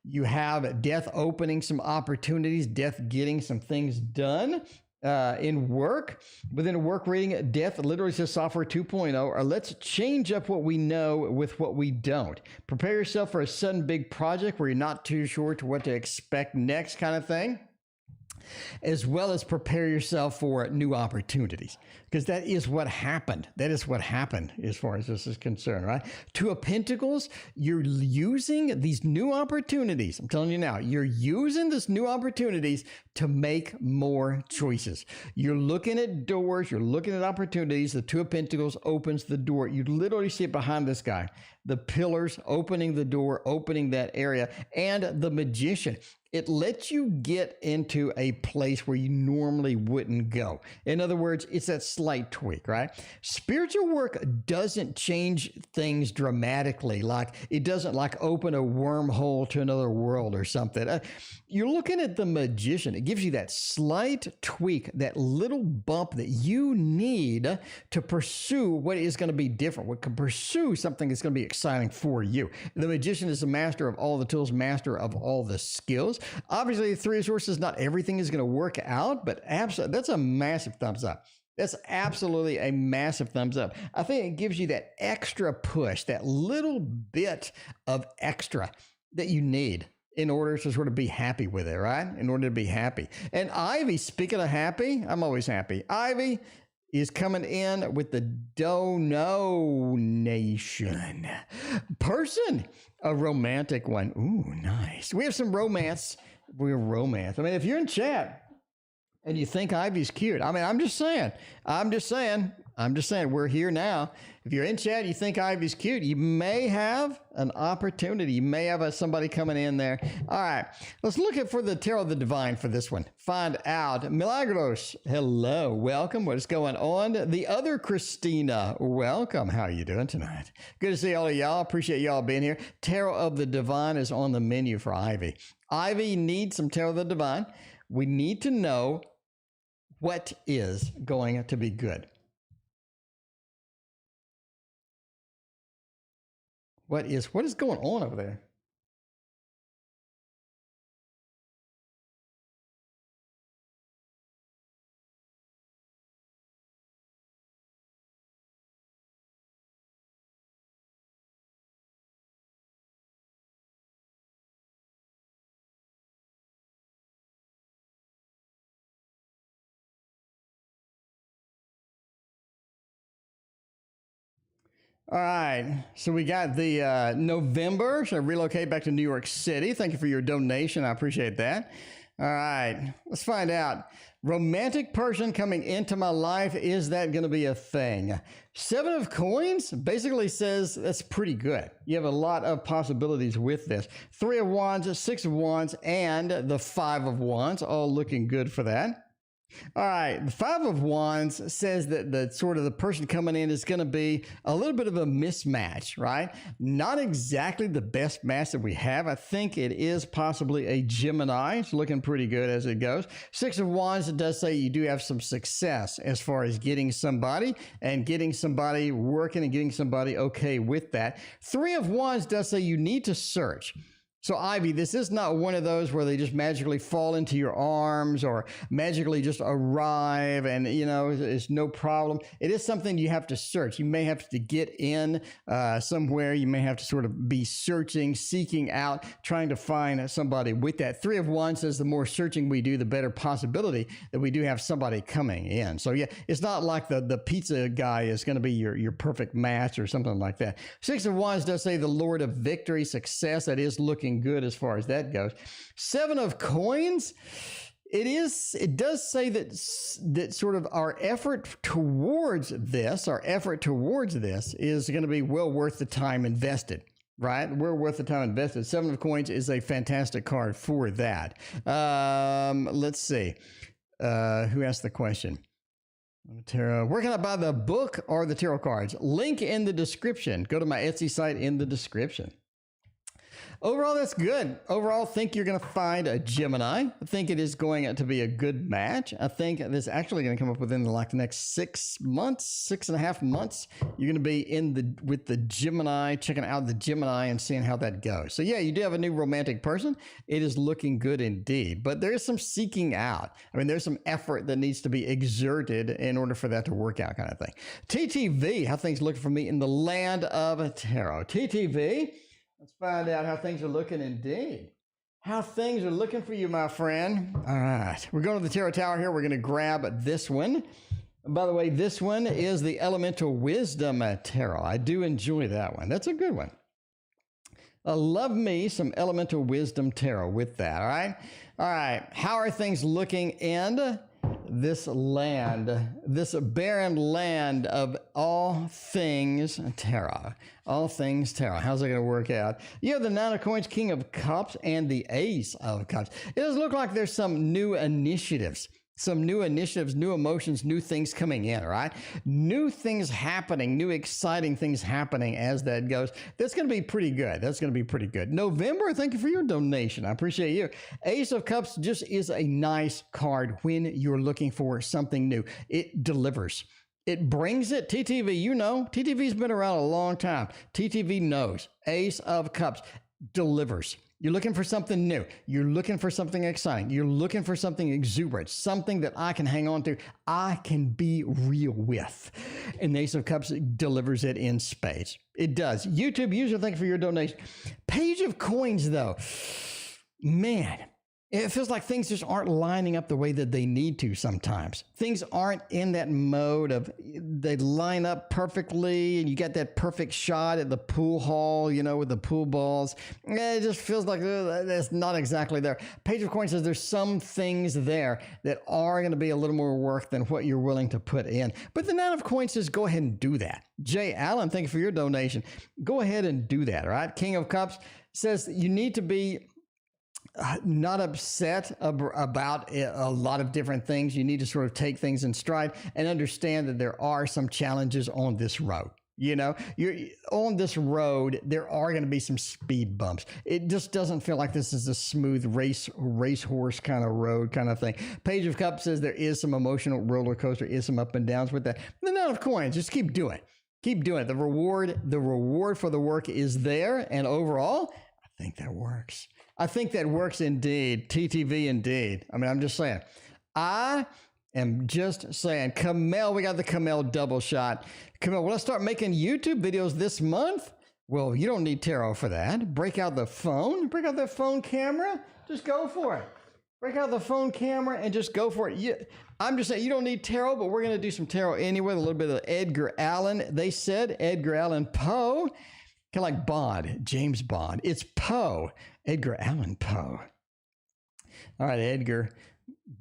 You have death opening some opportunities, death getting some things done in work. Within a work reading, death literally says software 2.0, or let's change up what we know with what we don't. Prepare yourself for a sudden big project where you're not too sure to what to expect next, kind of thing. As well as prepare yourself for new opportunities, because that is what happened. That is what happened as far as this is concerned, right? Two of Pentacles, you're using these new opportunities. I'm telling you now, you're using this new opportunities to make more choices. You're looking at doors, you're looking at opportunities. The Two of Pentacles opens the door. You literally see it behind this guy. The pillars opening the door, opening that area, and the Magician. It lets you get into a place where you normally wouldn't go. In other words, it's that slight tweak, right? Spiritual work doesn't change things dramatically. Like, it doesn't like open a wormhole to another world or something. You're looking at the Magician. It gives you that slight tweak, that little bump that you need to pursue what is going to be different, what can pursue something that's going to be exciting for you. The Magician is the master of all the tools, master of all the skills. Obviously, Three of Swords, not everything is going to work out, but absolutely, that's a massive thumbs up. That's absolutely a massive thumbs up. I think it gives you that extra push, that little bit of extra that you need in order to sort of be happy with it, right? In order to be happy. And Ivy, speaking of happy, I'm always happy. Ivy is coming in with the donation. Person, a romantic one. Ooh, nice. We have some romance. We're romance. I mean, if you're in chat and you think Ivy's cute, I mean, I'm just saying, we're here now. If you're in chat, you think Ivy's cute, you may have an opportunity. You may have somebody coming in there. All right, let's look at for the Tarot of the Divine for this one. Find out. Milagros, hello, welcome. What is going on? The other Christina, welcome. How are you doing tonight? Good to see all of y'all. Appreciate y'all being here. Tarot of the Divine is on the menu for Ivy. Ivy needs some Tarot of the Divine. We need to know what is going to be good. What is going on over there? All right, so we got the November, so relocate back to New York City. Thank you for your donation. I appreciate that. All right, let's find out. Romantic person coming into my life, is that going to be a thing? 7 of Coins basically says that's pretty good. You have a lot of possibilities with this. 3 of Wands, 6 of Wands, and the 5 of Wands, all looking good for that. All right, the Five of Wands says that the sort of the person coming in is going to be a little bit of a mismatch, right? Not exactly the best match that we have. I think it is possibly a Gemini. It's looking pretty good as it goes. Six of Wands, it does say you do have some success as far as getting somebody and getting somebody working and getting somebody okay with that. Three of Wands does say you need to search. So, Ivy, this is not one of those where they just magically fall into your arms or magically just arrive and, you know, it's no problem. It is something you have to search. You may have to get in somewhere. You may have to sort of be searching, seeking out, trying to find somebody with that. Three of Wands says the more searching we do, the better possibility that we do have somebody coming in. So, yeah, it's not like the pizza guy is going to be your perfect match or something like that. Six of Wands does say the Lord of Victory, success. That is looking good as far as that goes. Seven of Coins, it does say that sort of our effort towards this is going to be well worth the time invested, right? We're worth the time invested. Seven of Coins is a fantastic card for that. Let's see. Who asked the question? Tarot. Where can I buy the book or the tarot cards? Link in the description. Go to my Etsy site in the description. Overall, that's good. Overall, I think you're going to find a Gemini. I think it is going to be a good match. I think this is actually going to come up within like the next 6 months, 6.5 months. You're going to be with the Gemini, checking out the Gemini and seeing how that goes. So yeah, you do have a new romantic person. It is looking good indeed, but there is some seeking out. I mean, there's some effort that needs to be exerted in order for that to work out, kind of thing. TTV, how things looking for me in the land of tarot. TTV. Let's find out how things are looking indeed. How things are looking for you, my friend. All right. We're going to the Tarot Tower here. We're going to grab this one. By the way, this one is the Elemental Wisdom Tarot. I do enjoy that one. That's a good one. I love me some Elemental Wisdom Tarot with that, all right? All right. How are things looking in this land, this barren land of all things tarot? All things tarot. How's it going to work out? You have the Nine of Coins, King of Cups, and the Ace of Cups. It does look like there's some new initiatives. New emotions, new things coming in, all right? New things happening, new exciting things happening as that goes. That's going to be pretty good. That's going to be pretty good. November, thank you for your donation. I appreciate you. Ace of Cups just is a nice card when you're looking for something new. It delivers. It brings it. TTV, you know, TTV's been around a long time. TTV knows. Ace of Cups delivers. You're looking for something new. You're looking for something exciting. You're looking for something exuberant, something that I can hang on to, I can be real with. And the Ace of Cups delivers it in spades. It does. YouTube user, thank you for your donation. Page of Coins, though. Man, it feels like things just aren't lining up the way that they need to sometimes. Things aren't in that mode of they line up perfectly and you got that perfect shot at the pool hall, you know, with the pool balls. It just feels like that's not exactly there. Page of Coins says there's some things there that are going to be a little more work than what you're willing to put in. But the Nine of Coins says go ahead and do that. Jay Allen, thank you for your donation. Go ahead and do that, all right? King of Cups says you need to be not upset about a lot of different things. You need to sort of take things in stride and understand that there are some challenges on this road. You know, you're on this road, there are going to be some speed bumps. It just doesn't feel like this is a smooth racehorse kind of road kind of thing. Page of Cups says there is some emotional roller coaster, is some up and downs with that. The Nine of Coins, just keep doing it. Keep doing it. The reward for the work is there. And overall, I think that works. I think that works indeed. TTV indeed. I mean, I'm just saying. I am just saying. Camal, we got the Camal double shot. Camal, will I start making YouTube videos this month? Well, you don't need tarot for that. Break out the phone. Break out that phone camera. Just go for it. Break out the phone camera and just go for it. I'm just saying you don't need tarot, but we're going to do some tarot anyway. A little bit of Edgar Allan. They said Edgar Allan Poe. Kind of like Bond, James Bond. It's Poe, Edgar Allan Poe. All right, Edgar,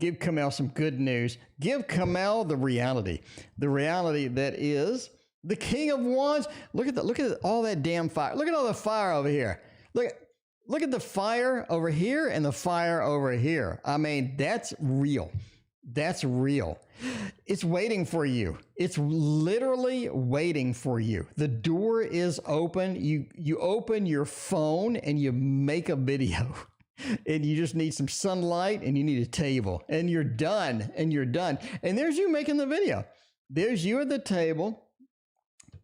give Camal some good news. Give Camal the reality that is the King of Wands. Look at all that damn fire. Look at all the fire over here. Look at the fire over here and the fire over here. I mean, that's real. That's real. It's waiting for you. It's literally waiting for you. The door is open. You open your phone and you make a video. And you just need some sunlight and you need a table. And you're done. And you're done. And there's you making the video. There's you at the table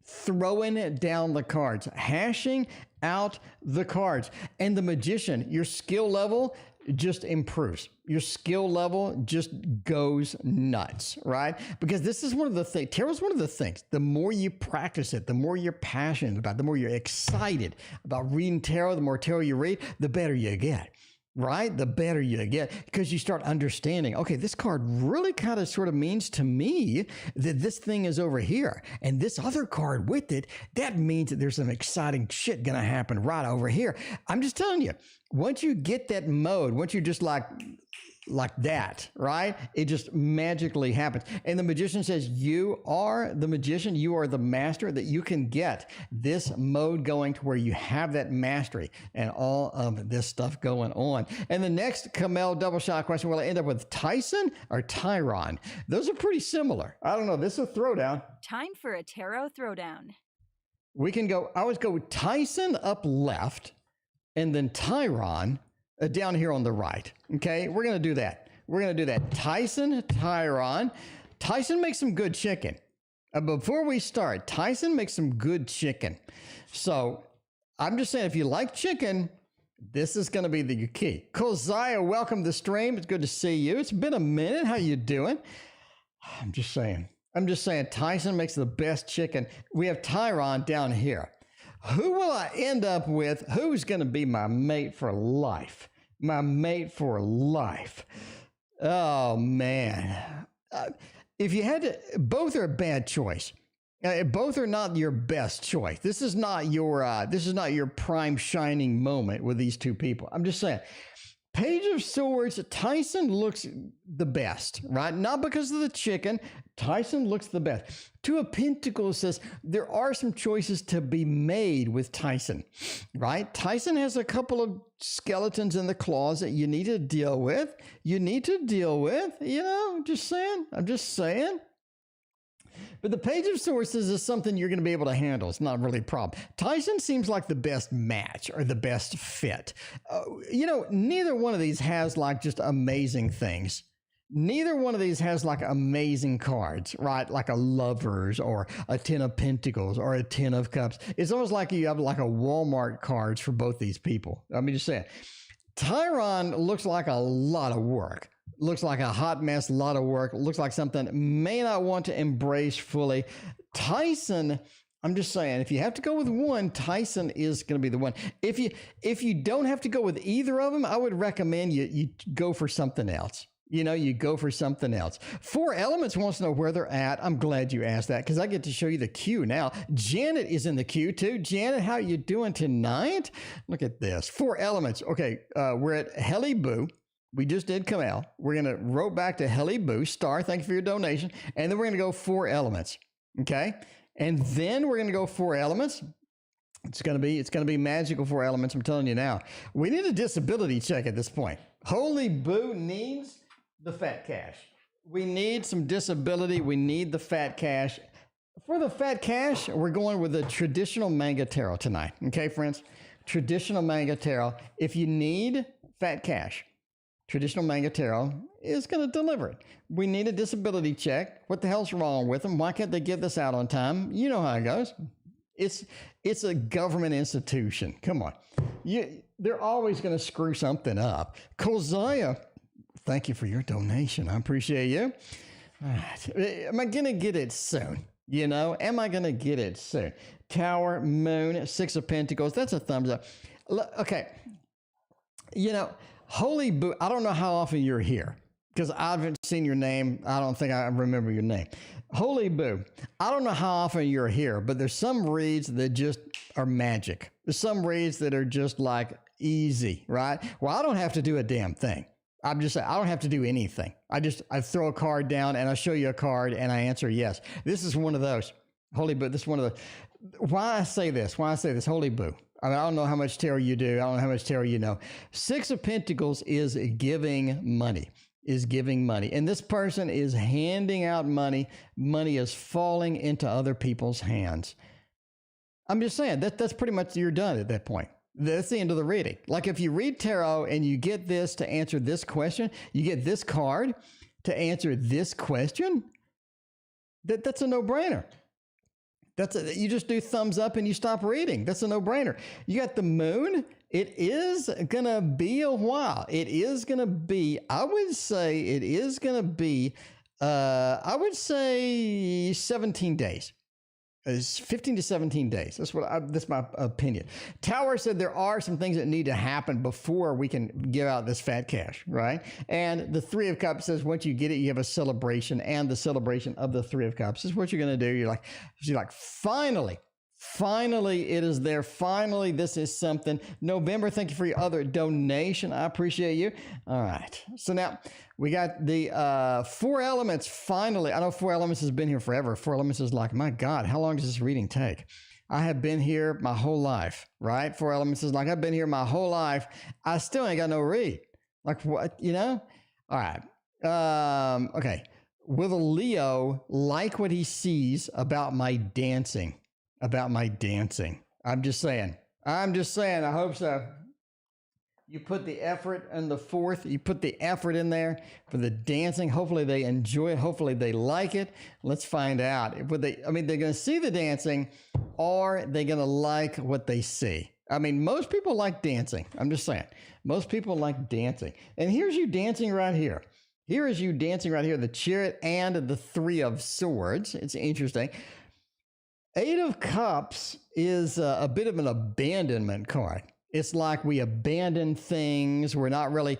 throwing it down the cards, hashing out the cards. And the magician, your skill level just improves. Your skill level just goes nuts, right? Because this is one of the things, tarot's one of the things, the more you practice it, the more you're passionate about, the more you're excited about reading tarot, the more tarot you read, the better you get, right? The better you get, because you start understanding, okay, this card really kind of sort of means to me that this thing is over here, and this other card with it, that means that there's some exciting shit going to happen right over here. I'm just telling you, once you get that mode, once you just like that, right? It just magically happens. And the magician says, you are the magician, you are the master, that you can get this mode going to where you have that mastery and all of this stuff going on. And the next Camal double shot question, will I end up with Tyson or Tyron? Those are pretty similar. I don't know. This is a throwdown. Time for a tarot throwdown. We can go, I always go Tyson up left and then Tyron down here on the right. Okay, we're going to do that. We're going to do that. Tyson, Tyron. Tyson makes some good chicken. Before we start, Tyson makes some good chicken. So I'm just saying, if you like chicken, this is going to be the key. Kozaya, welcome to the stream. It's good to see you. It's been a minute. How you doing? I'm just saying, Tyson makes the best chicken. We have Tyron down here. Who will I end up with? Who's going to be my mate for life? My mate for life. Oh, man. If you had to, both are a bad choice. Both are not your best choice. This is not your prime shining moment with these two people. I'm just saying. Page of Swords, Tyson looks the best, right? Not because of the chicken. Tyson looks the best. Two of Pentacles says there are some choices to be made with Tyson, right? Tyson has a couple of skeletons in the closet you need to deal with. I'm just saying. But the Page of Swords is something you're going to be able to handle. It's not really a problem. Tyson seems like the best match or the best fit. Neither one of these has like just amazing things. Neither one of these has like amazing cards, right? Like a Lovers or a Ten of Pentacles or a Ten of Cups. It's almost like you have like a Walmart cards for both these people. I mean, just saying. Tyron looks like a lot of work. Looks like a hot mess, a lot of work. Looks like something may not want to embrace fully. Tyson, I'm just saying, if you have to go with one, Tyson is going to be the one. If you don't have to go with either of them, I would recommend you go for something else. You go for something else. Four Elements wants to know where they're at. I'm glad you asked that because I get to show you the queue now. Janet is in the queue too. Janet, how you doing tonight? Look at this. Four Elements. Okay, we're at Helly Boo. We just did Camal. We're going to roll back to Helly Boo. Star, thank you for your donation. And then we're going to go Four Elements. Okay? And then we're going to go Four Elements. It's going to be magical Four Elements. I'm telling you now. We need a disability check at this point. Holy Boo needs the fat cash. We need some disability. We need the fat cash. For the fat cash, we're going with the traditional manga tarot tonight. Okay, friends? Traditional manga tarot. If you need fat cash, traditional manga tarot is going to deliver it. We need a disability check. What the hell's wrong with them? Why can't they get this out on time? You know how it goes. It's a government institution. Come on. They're always going to screw something up. Kozaya, thank you for your donation. I appreciate you. All right. Am I going to get it soon? Am I going to get it soon? Tower, Moon, Six of Pentacles. That's a thumbs up. Okay. Holy Boo, I don't know how often you're here because I haven't seen your name. I don't think I remember your name. Holy Boo, I don't know how often you're here, but there's some reads that just are magic. There's some reads that are just like easy, right? Well, I don't have to do a damn thing. I'm just saying, I don't have to do anything. I throw a card down and I show you a card and I answer yes. This is one of those. Holy Boo, this is one of those. Why I say this, Holy Boo. I don't know how much tarot you do. I don't know how much tarot you know. Six of Pentacles is giving money. is giving money. And this person is handing out money. Money is falling into other people's hands. I'm just saying that's pretty much, you're done at that point. That's the end of the reading. Like if you read tarot and you get this to answer this question, you get this card to answer this question, that's a no-brainer. You just do thumbs up and you stop reading. That's a no-brainer. You got the moon. It is going to be a while. It is going to be, I would say it is going to be, I would say 17 days. It's 15 to 17 days. That's my opinion. Tower said there are some things that need to happen before we can give out this fat cash, right? And the Three of Cups says once you get it, you have a celebration, and the celebration of the Three of Cups is what you're going to do. You're like, finally, it is there. Finally, this is something. November, thank you for your other donation. I appreciate you. All right. So now we got the 4 elements. Finally, I know 4 elements has been here forever. 4 elements is like, my God, how long does this reading take? I have been here my whole life, right? 4 elements is like, I've been here my whole life. I still ain't got no read. Like what, All right. Okay. Will the Leo like what he sees about my dancing? I'm just saying, I hope so. You put the effort in the 4th, you put the effort in there for the dancing. Hopefully they enjoy it. Hopefully they like it. Let's find out. They're going to see the dancing, or are they going to like what they see? I mean, most people like dancing. I'm just saying, most people like dancing. And here's you dancing right here. Here is you dancing right here, the Chariot and the 3 of Swords. It's interesting. 8 of Cups is a bit of an abandonment card. It's like we abandon things. We're not really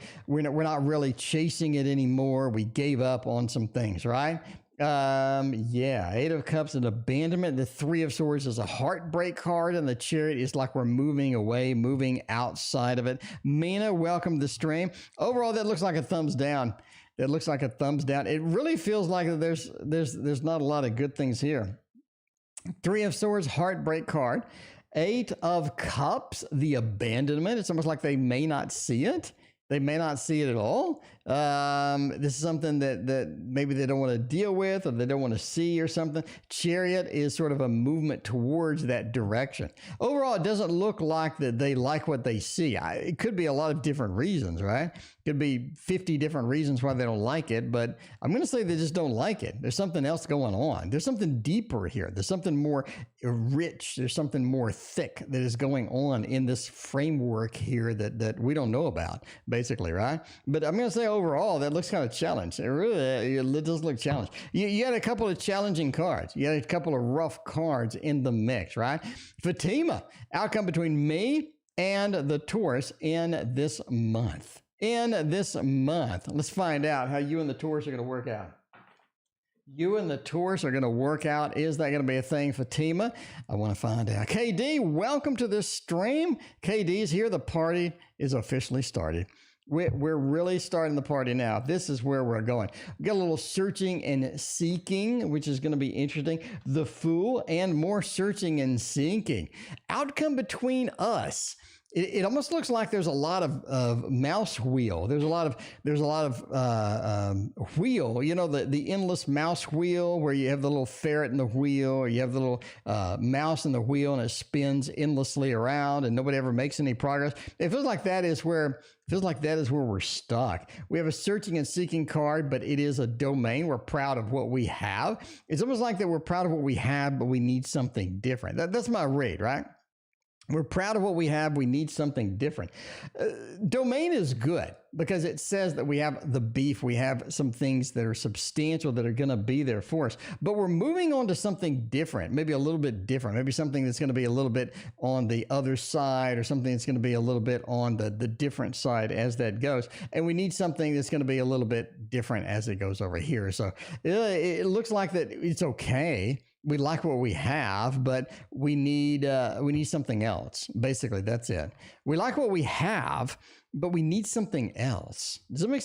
chasing it anymore. We gave up on some things, right? Yeah, 8 of Cups, an abandonment. The 3 of Swords is a heartbreak card, and the Chariot is like we're moving away, moving outside of it. Mina, welcome to the stream. Overall, that looks like a thumbs down. It looks like a thumbs down. It really feels like there's not a lot of good things here. 3 of Swords, heartbreak card. 8 of Cups, the abandonment. It's almost like they may not see it. They may not see it at all. This is something that maybe they don't want to deal with, or they don't want to see, or something. Chariot is sort of a movement towards that direction. Overall, it doesn't look like that they like what they see. It could be a lot of different reasons, right? Could be 50 different reasons why they don't like it, but I'm going to say they just don't like it. There's something else going on. There's something deeper here. There's something more rich. There's something more thick that is going on in this framework here that we don't know about, basically, right? But I'm going to say overall, that looks kind of challenged. It does look challenged. You had a couple of challenging cards. You had a couple of rough cards in the mix, right? Fatima, outcome between me and the Taurus in this month. Let's find out how you and the Taurus are going to work out. You and the Taurus are going to work out. Is that going to be a thing, Fatima? I want to find out. KD, welcome to this stream. KD's here. The party is officially started. We're really starting the party now. This is where we're going. We got a little searching and seeking, which is going to be interesting. The Fool, and more searching and seeking. Outcome between us. It almost looks like there's a lot of mouse wheel. There's a lot of wheel. The endless mouse wheel, where you have the little ferret in the wheel, or you have the little mouse in the wheel, and it spins endlessly around, and nobody ever makes any progress. It feels like that is where we're stuck. We have a searching and seeking card, but it is a domain. We're proud of what we have. It's almost like that we're proud of what we have, but we need something different. That's my read, right? We're proud of what we have. We need something different. Domain is good because it says that we have the beef. We have some things that are substantial that are going to be there for us. But we're moving on to something different, maybe a little bit different, maybe something that's going to be a little bit on the other side, or something that's going to be a little bit on the different side as that goes. And we need something that's going to be a little bit different as it goes over here. So it looks like that it's okay. We like what we have, but we need something else. Basically, that's it. We like what we have, but we need something else. Does that make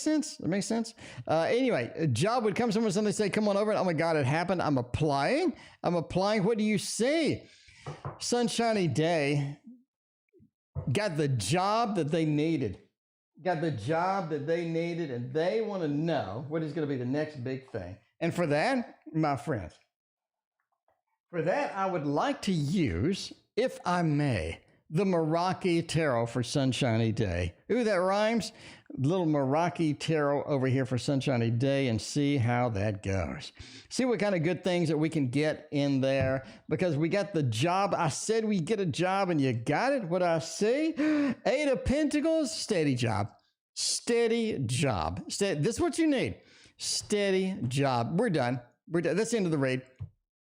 sense? Anyway, a job would come. Someone suddenly say, come on over. Oh my God, it happened. I'm applying. What do you see? Sunshiny day. Got the job that they needed. got the job that they needed, and they want to know what is going to be the next big thing. And for that, my friends, for that, I would like to use, if I may, the Meraki Tarot for Sunshiny Day. Ooh, that rhymes. Little Meraki Tarot over here for Sunshiny Day, and see how that goes. See what kind of good things that we can get in there, because we got the job. I said we get a job, and you got it. What I see? 8 of Pentacles, steady job. Steady job. This is what you need. Steady job. We're done. We're done. That's the end of the read.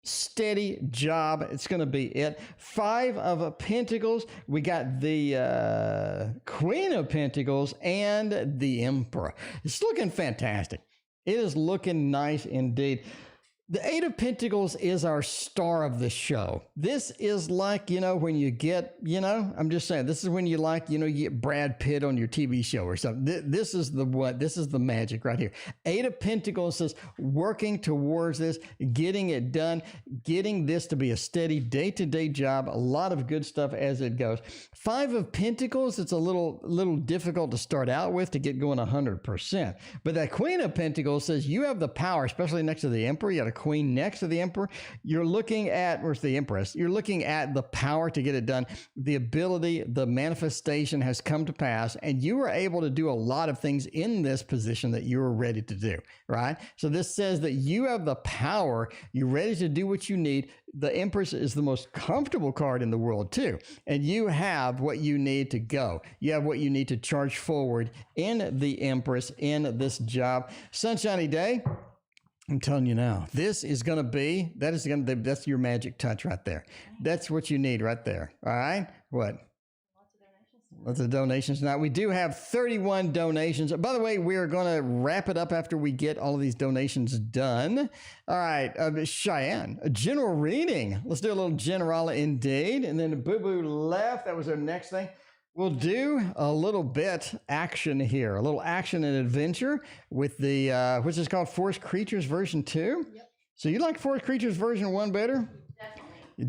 Steady job. It's going to be it. 5 of Pentacles. We got the Queen of Pentacles and the Emperor. It's looking fantastic. It is looking nice indeed. The 8 of Pentacles is our star of the show. This is like, when you get, I'm just saying, this is when you you get Brad Pitt on your TV show or something. This is the magic right here. 8 of Pentacles says working towards this, getting it done, getting this to be a steady day-to-day job, a lot of good stuff as it goes. 5 of Pentacles, it's a little difficult to start out with to get going 100%. But that Queen of Pentacles says you have the power, especially next to the Emperor. You got a Queen next to the Emperor. You're looking at, where's the Empress? You're looking at the power to get it done. The ability, the manifestation has come to pass, and you are able to do a lot of things in this position that you're ready to do, right? So this says that you have the power. You're ready to do what you need. The Empress is the most comfortable card in the world too. And you have what you need to go. You have what you need to charge forward in the Empress, in this job. Sunshiny Day. I'm telling you now, this is going to be, that's your magic touch right there. That's what you need right there. All right. What? Lots of donations. Now, we do have 31 donations. By the way, we're going to wrap it up after we get all of these donations done. All right. Cheyenne, a general reading. Let's do a little general indeed. And then Boo Boo left. That was our next thing. We'll do a little bit action here, a little action and adventure with the, which is called Forest Creatures version 2. Yep. So you like Forest Creatures version 1 better?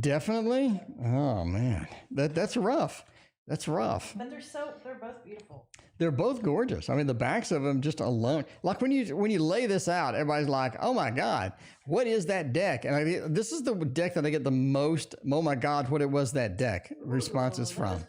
Definitely? Oh, man. That's rough. That's rough. But they're both beautiful. They're both gorgeous. I mean, the backs of them just alone. Like when you lay this out, everybody's like, oh my God, what is that deck? And this is the deck that I get the most, oh my God, what it was that deck responses from.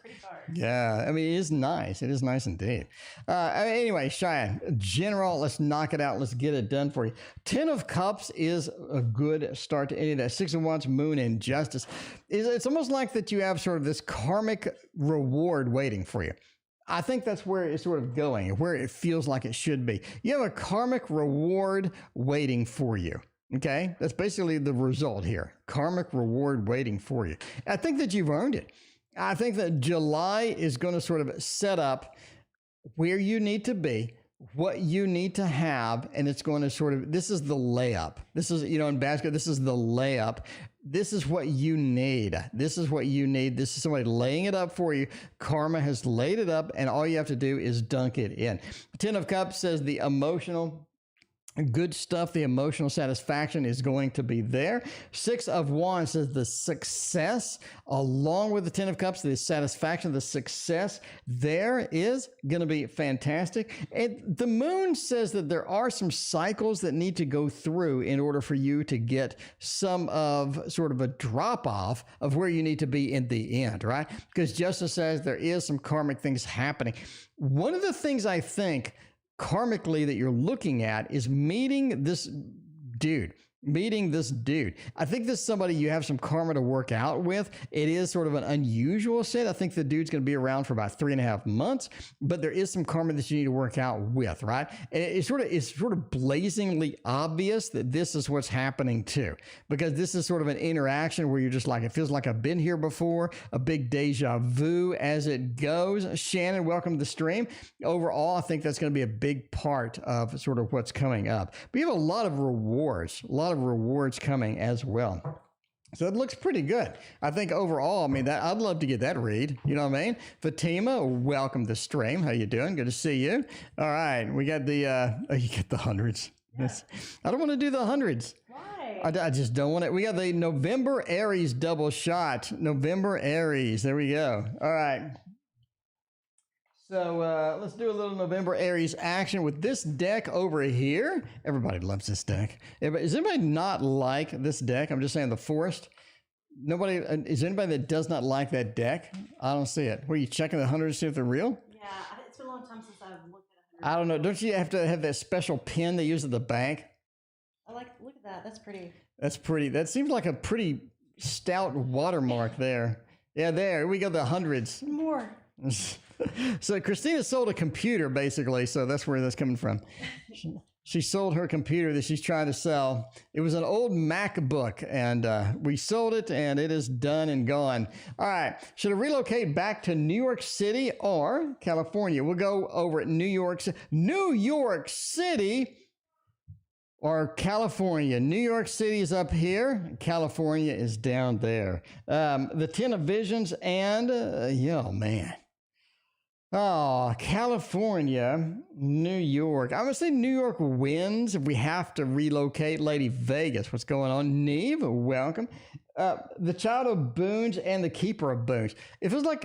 Yeah, I mean, it is nice. It is nice indeed. Anyway, Cheyenne, general, let's knock it out. Let's get it done for you. 10 of Cups is a good start to any of that. 6 of Wands, Moon, and Justice. It's almost like that you have sort of this karmic reward waiting for you. I think that's where it's sort of going, where it feels like it should be. You have a karmic reward waiting for you. Okay? That's basically the result here. Karmic reward waiting for you. I think that you've earned it. I think that July is going to sort of set up where you need to be, what you need to have, and it's going to sort of, this is the layup. This is, in basketball, this is the layup. This is what you need. This is what you need. This is somebody laying it up for you. Karma has laid it up, and all you have to do is dunk it in. 10 of Cups says the emotional good stuff, the emotional satisfaction is going to be there. 6 of Wands says the success, along with the 10 of Cups, the satisfaction, the success there is going to be fantastic. And the Moon says that there are some cycles that need to go through in order for you to get some of sort of a drop off of where you need to be in the end, right? Because Justice says there is some karmic things happening. One of the things I think karmically that you're looking at is meeting this dude. I think this is somebody you have some karma to work out with. It is sort of an unusual set. I think the dude's going to be around for about 3.5 months, but there is some karma that you need to work out with, right? And it's sort of blazingly obvious that this is what's happening too, because this is sort of an interaction where you're just like, it feels like I've been here before, a big deja vu as it goes. Shannon, welcome to the stream. Overall, I think that's going to be a big part of sort of what's coming up. But you have a lot of rewards coming as well. So it looks pretty good. I think overall, I mean, I'd love to get that read. You know what I mean? Fatima, welcome to the stream. How you doing? Good to see you. All right. We got you get the hundreds. Yeah. I don't want to do the hundreds. Why? I just don't want it. We got the November Aries double shot. November Aries. There we go. All right. So let's do a little November Aries action with this deck over here. Everybody loves this deck. Does anybody not like this deck? I'm just saying the Forest. Nobody, is there anybody that does not like that deck? I don't see it. Were you checking the 100 to see if they're real? Yeah, it's been a long time since I've looked at 100. I don't know. Don't you have to have that special pen they use at the bank? Look at that. That's pretty. That's pretty. That seems like a pretty stout watermark there. Yeah, there we go. The hundreds. More. So Christina sold a computer basically. So that's where that's coming from. She sold her computer that she's trying to sell. It was an old MacBook, and we sold it, and it is done and gone. All right. Should I relocate back to New York City or California? We'll go over at New York City or California. New York City is up here. California is down there. The 10 of Visions and, oh, man. Oh, California, New York. I would say New York wins if we have to relocate. Lady Vegas, what's going on? Neve, welcome. The Child of Boons and the Keeper of Boons. It feels like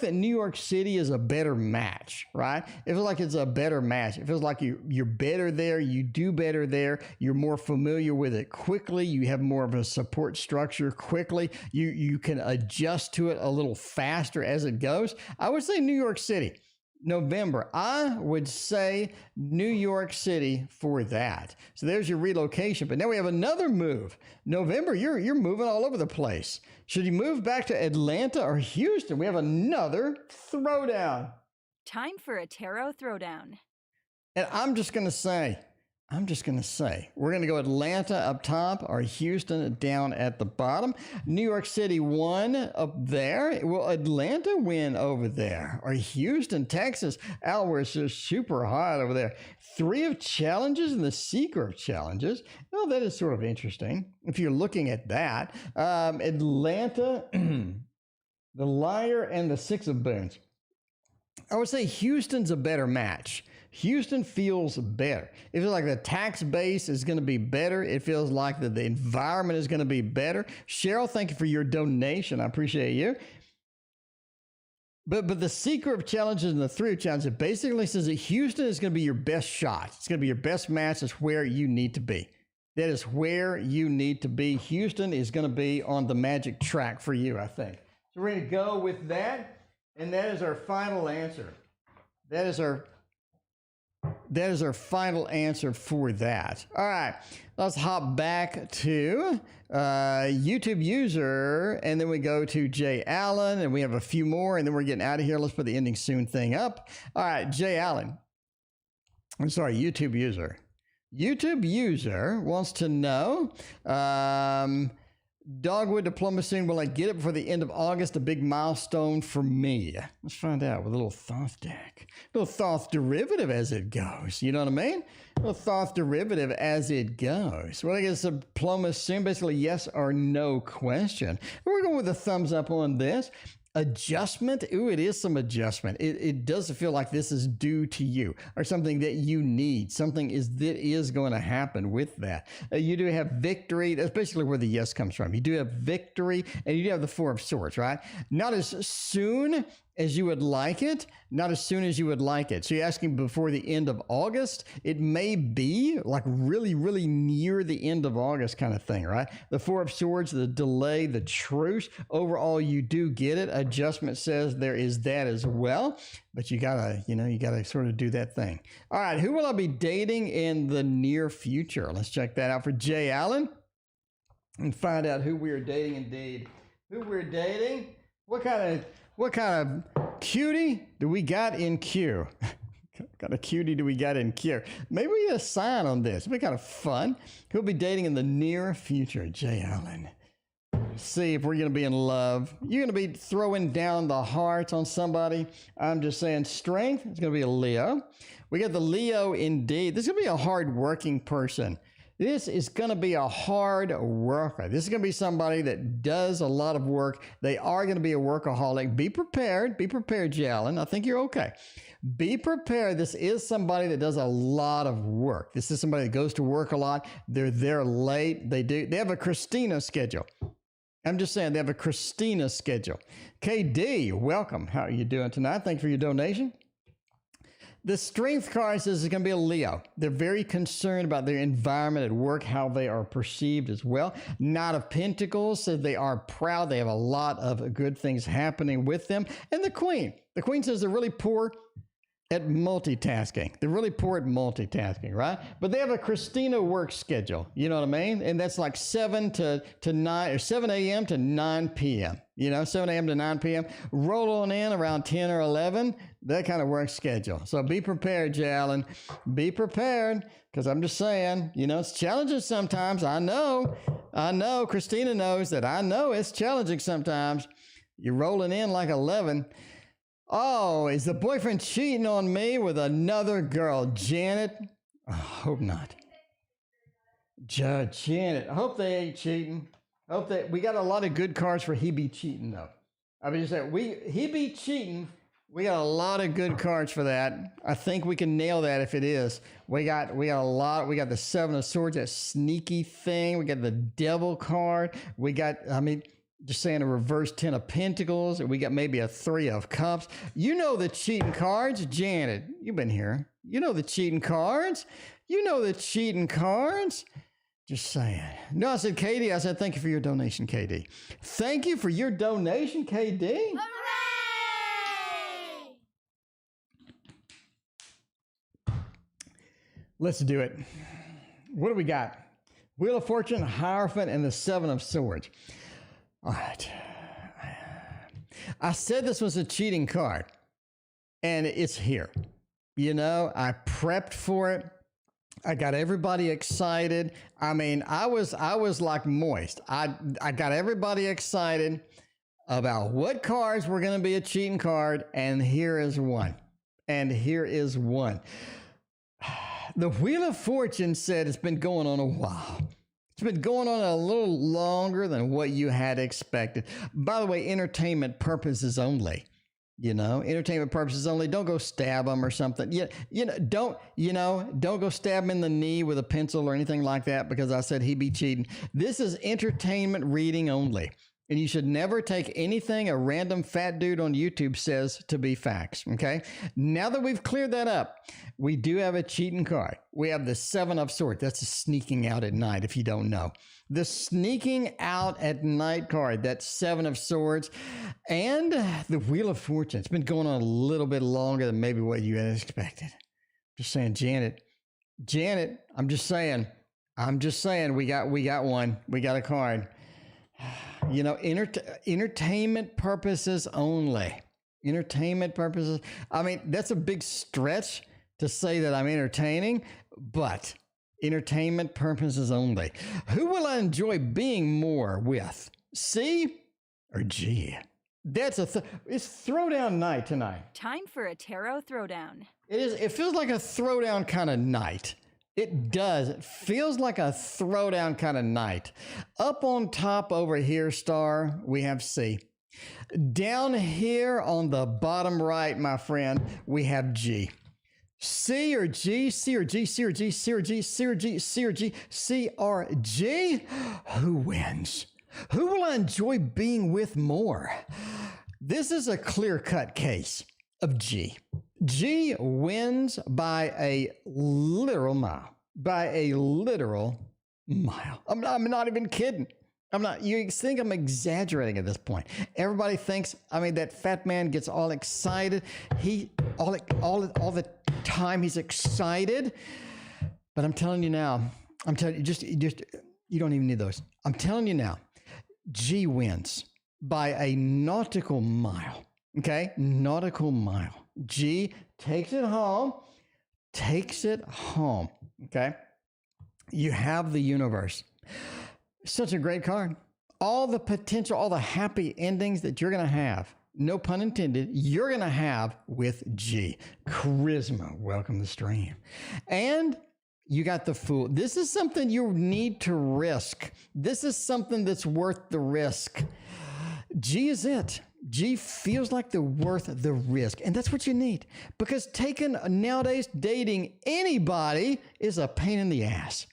that New York City is a better match, right? It feels like it's a better match. It feels like you're better there. You do better there. You're more familiar with it quickly. You have more of a support structure quickly. You can adjust to it a little faster as it goes. I would say New York City. November, I would say New York City for that. So there's your relocation. But now we have another move. November, you're moving all over the place. Should you move back to Atlanta or Houston? We have another throwdown. Time for a tarot throwdown. And I'm just going to say, we're going to go Atlanta up top or Houston down at the bottom. New York City won up there. Will Atlanta win over there? Or Houston, Texas? Al, it's just super hot over there. 3 of Challenges and the Seeker of Challenges. Well, that is sort of interesting if you're looking at that. Atlanta, the Liar, and the 6 of Boons. I would say Houston's a better match. Houston feels better. It feels like the tax base is going to be better. It feels like that the environment is going to be better. Cheryl, thank you for your donation. I appreciate you. But the Seeker of Challenges and the 3 of Challenges basically says that Houston is going to be your best shot. It's going to be your best match. It's where you need to be. That is where you need to be. Houston is going to be on the magic track for you, I think. So we're going to go with that. And that is our final answer. That is our final answer for that. All right, let's hop back to YouTube user, and then we go to Jay Allen, and we have a few more, and then we're getting out of here. Let's put the ending soon thing up. All right, Jay Allen. I'm sorry, YouTube user. YouTube user wants to know, Dogwood diploma soon. Will I get it before the end of August? A big milestone for me. Let's find out with a little Thoth deck. A little Thoth derivative as it goes. You know what I mean? A little Thoth derivative as it goes. Will I get a diploma soon? Basically, yes or no question. We're going with a thumbs up on this. Adjustment. Ooh, it is some adjustment. It does feel like this is due to you or something that you need. Something that is going to happen with that. You do have victory. That's basically where the yes comes from. You do have victory, and you do have the 4 of Swords, right? Not as soon as you would like it. Not as soon as you would like it. So you're asking before the end of August. It may be like really, really near the end of August kind of thing, right? The 4 of Swords, the delay, the truce. Overall, you do get it. Adjustment says there is that as well. But you gotta sort of do that thing. All right, who will I be dating in the near future? Let's check that out for Jay Allen and find out who we are dating indeed. Who we're dating? What kind of cutie do we got in queue? What kind of cutie do we got in queue? Maybe we get a sign on this. It'll be kind of fun. Who'll be dating in the near future? Jay Allen. See if we're going to be in love. You're going to be throwing down the hearts on somebody. I'm just saying strength. It's going to be a Leo. We got the Leo indeed. This is going to be a hard-working person. This is going to be a hard worker. This is going to be somebody that does a lot of work. They are going to be a workaholic. Be prepared. Be prepared, Jalen. I think you're okay. Be prepared. This is somebody that does a lot of work. This is somebody that goes to work a lot. They're there late. They have a Christina schedule. I'm just saying they have a Christina schedule. KD, welcome. How are you doing tonight? Thank you for your donation. The strength card says it's going to be a Leo. They're very concerned about their environment at work, how they are perceived as well. Knight of Pentacles says they are proud. They have a lot of good things happening with them. And the Queen. The Queen says they're really poor at multitasking. They're really poor at multitasking, right? But they have a Christina work schedule. You know what I mean? And that's like 7 to 9 or 7 a.m. to 9 p.m. 7 a.m. to 9 p.m. Roll on in around 10 or 11, that kind of work schedule. So be prepared, Jalen. Be prepared, because I'm just saying, it's challenging sometimes. I know. Christina knows that. I know it's challenging sometimes. You're rolling in like 11. Oh, is the boyfriend cheating on me with another girl? Janet? I hope not. Janet, I hope they ain't cheating. We got a lot of good cards for he be cheating, though. I mean, he be cheating. We got a lot of good cards for that. I think we can nail that if it is. We got a lot. We got the Seven of Swords, that sneaky thing. We got the Devil card. We got, just saying, a reverse 10 of Pentacles. We got maybe a 3 of Cups. You know the cheating cards. Janet, you've been here. You know the cheating cards. Just saying. No, I said, Katie. I said, thank you for your donation, KD. Thank you for your donation, KD. Hooray! Let's do it. What do we got? Wheel of Fortune, Hierophant, and the Seven of Swords. All right. I said this was a cheating card, and it's here. I prepped for it. I got everybody excited. I was like moist. I got everybody excited about what cards were going to be a cheating card, and here is one. The Wheel of Fortune said it's been going on a while. It's been going on a little longer than what you had expected. By the way, entertainment purposes only. Entertainment purposes only. Don't go stab them or something. Don't go stab him in the knee with a pencil or anything like that, because I said he be cheating. This is entertainment reading only. And you should never take anything a random fat dude on YouTube says to be facts, okay? Now that we've cleared that up, we do have a cheating card. We have the Seven of Swords. That's a sneaking out at night, if you don't know. The sneaking out at night card, that's Seven of Swords. And the Wheel of Fortune. It's been going on a little bit longer than maybe what you had expected. Just saying, Janet, I'm just saying, we got one. We got a card. Entertainment purposes only. Entertainment purposes. That's a big stretch to say that I'm entertaining, but entertainment purposes only. Who will I enjoy being more with? C or G? That's it's throwdown night tonight. Time for a tarot throwdown. It is. It feels like a throwdown kind of night. It does. It feels like a throwdown kind of night. Up on top over here, Star, we have C. Down here on the bottom right, my friend, we have G. C or G, C or G, C or G, C or G, C or G, C or G, C or G. Who wins? Who will I enjoy being with more? This is a clear-cut case of G. G wins by a literal mile. I'm not even kidding. You think I'm exaggerating at this point. Everybody thinks, that fat man gets all excited. All the time he's excited. But I'm telling you now, you don't even need those. I'm telling you now, G wins by a nautical mile. Okay? Nautical mile. G takes it home. Okay? You have the universe. Such a great card. All the potential, all the happy endings that you're going to have, no pun intended, you're going to have with G. Charisma. Welcome to the stream. And you got the Fool. This is something you need to risk. This is something that's worth the risk. G is it. G feels like they're worth the risk. And that's what you need. Because nowadays, dating anybody is a pain in the ass.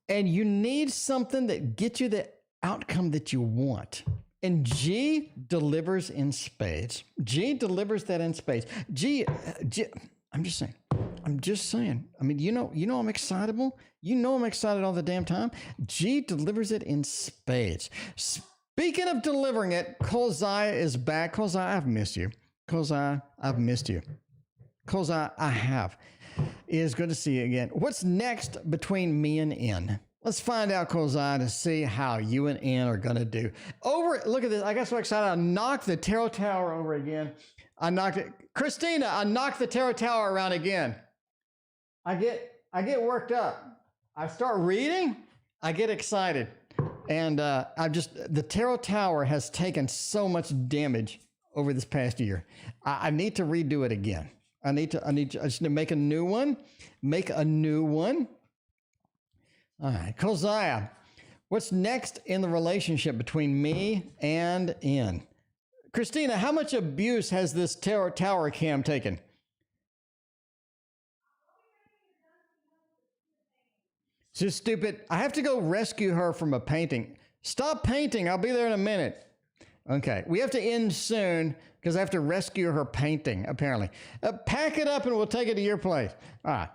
And you need something that gets you the outcome that you want. And G delivers in spades. G delivers that in spades. G, I'm just saying. I mean, you know I'm excitable. You know I'm excited all the damn time. G delivers it in spades. Speaking of delivering it, Kolzai is back. Kolzai, I've missed you. Kolzai, I've missed you. Kolzai, I have. It is good to see you again. What's next between me and N? Let's find out, Kolzai, to see how you and N are going to do. Look at this. I got so excited. I knocked the tarot tower over again. I knocked it. Christina, I knocked the tarot tower around again. I get worked up. I start reading. I get excited. And the tarot tower has taken so much damage over this past year. I need to redo it again. I just need to make a new one. All right, Kolzia, what's next in the relationship between me and N? Christina, how much abuse has this tarot tower cam taken? She's stupid. I have to go rescue her from a painting. Stop painting. I'll be there in a minute. Okay, we have to end soon because I have to rescue her painting, apparently. Pack it up and we'll take it to your place. All right.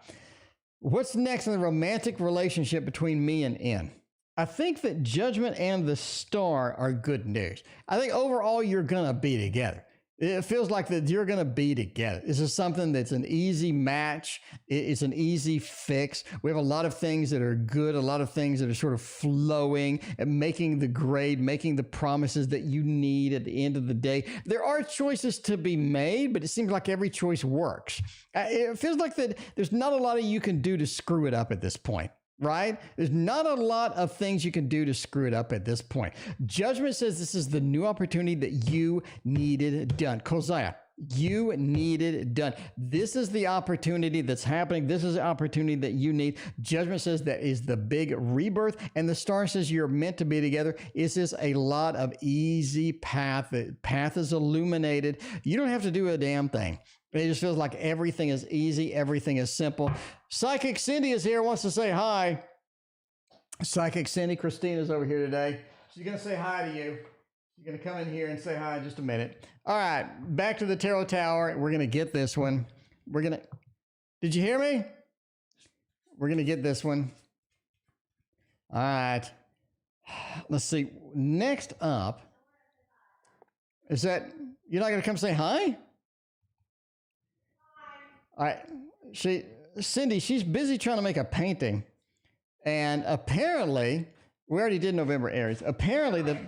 What's next in the romantic relationship between me and N? I think that Judgment and the Star are good news. I think overall you're going to be together. It feels like that you're going to be together. This is something that's an easy match. It's an easy fix. We have a lot of things that are good, a lot of things that are sort of flowing and making the grade, making the promises that you need at the end of the day. There are choices to be made, but it seems like every choice works. It feels like that there's not a lot you can do to screw it up at this point. Right? There's not a lot of things you can do to screw it up at this point. Judgment says this is the new opportunity that you needed done. Kolzia, you needed done. This is the opportunity that's happening. This is the opportunity that you need. Judgment says that is the big rebirth, and the Star says you're meant to be together. This is a lot of easy path. The path is illuminated. You don't have to do a damn thing. It just feels like everything is easy. Everything is simple. Psychic Cindy is here, wants to say hi. Psychic Cindy, Christina's over here today. She's going to say hi to you. She's going to come in here and say hi in just a minute. All right, back to the tarot tower. We're going to get this one. Did you hear me? We're going to get this one. All right. Let's see. Next up, is that, you're not going to come say hi? All right, Cindy, she's busy trying to make a painting, and apparently, we already did November Aries. Apparently, Wait.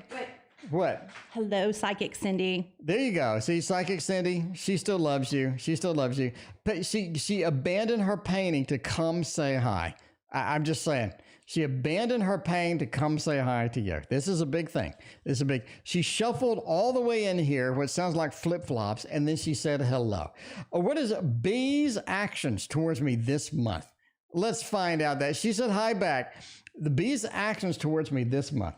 What? Hello, Psychic Cindy. There you go. See, Psychic Cindy, she still loves you. She still loves you. But she abandoned her painting to come say hi. I'm just saying. She abandoned her pain to come say hi to you. This is a big thing. She shuffled all the way in here, what sounds like flip-flops, and then she said hello. What is B's actions towards me this month? Let's find out that. She said hi back. The B's actions towards me this month.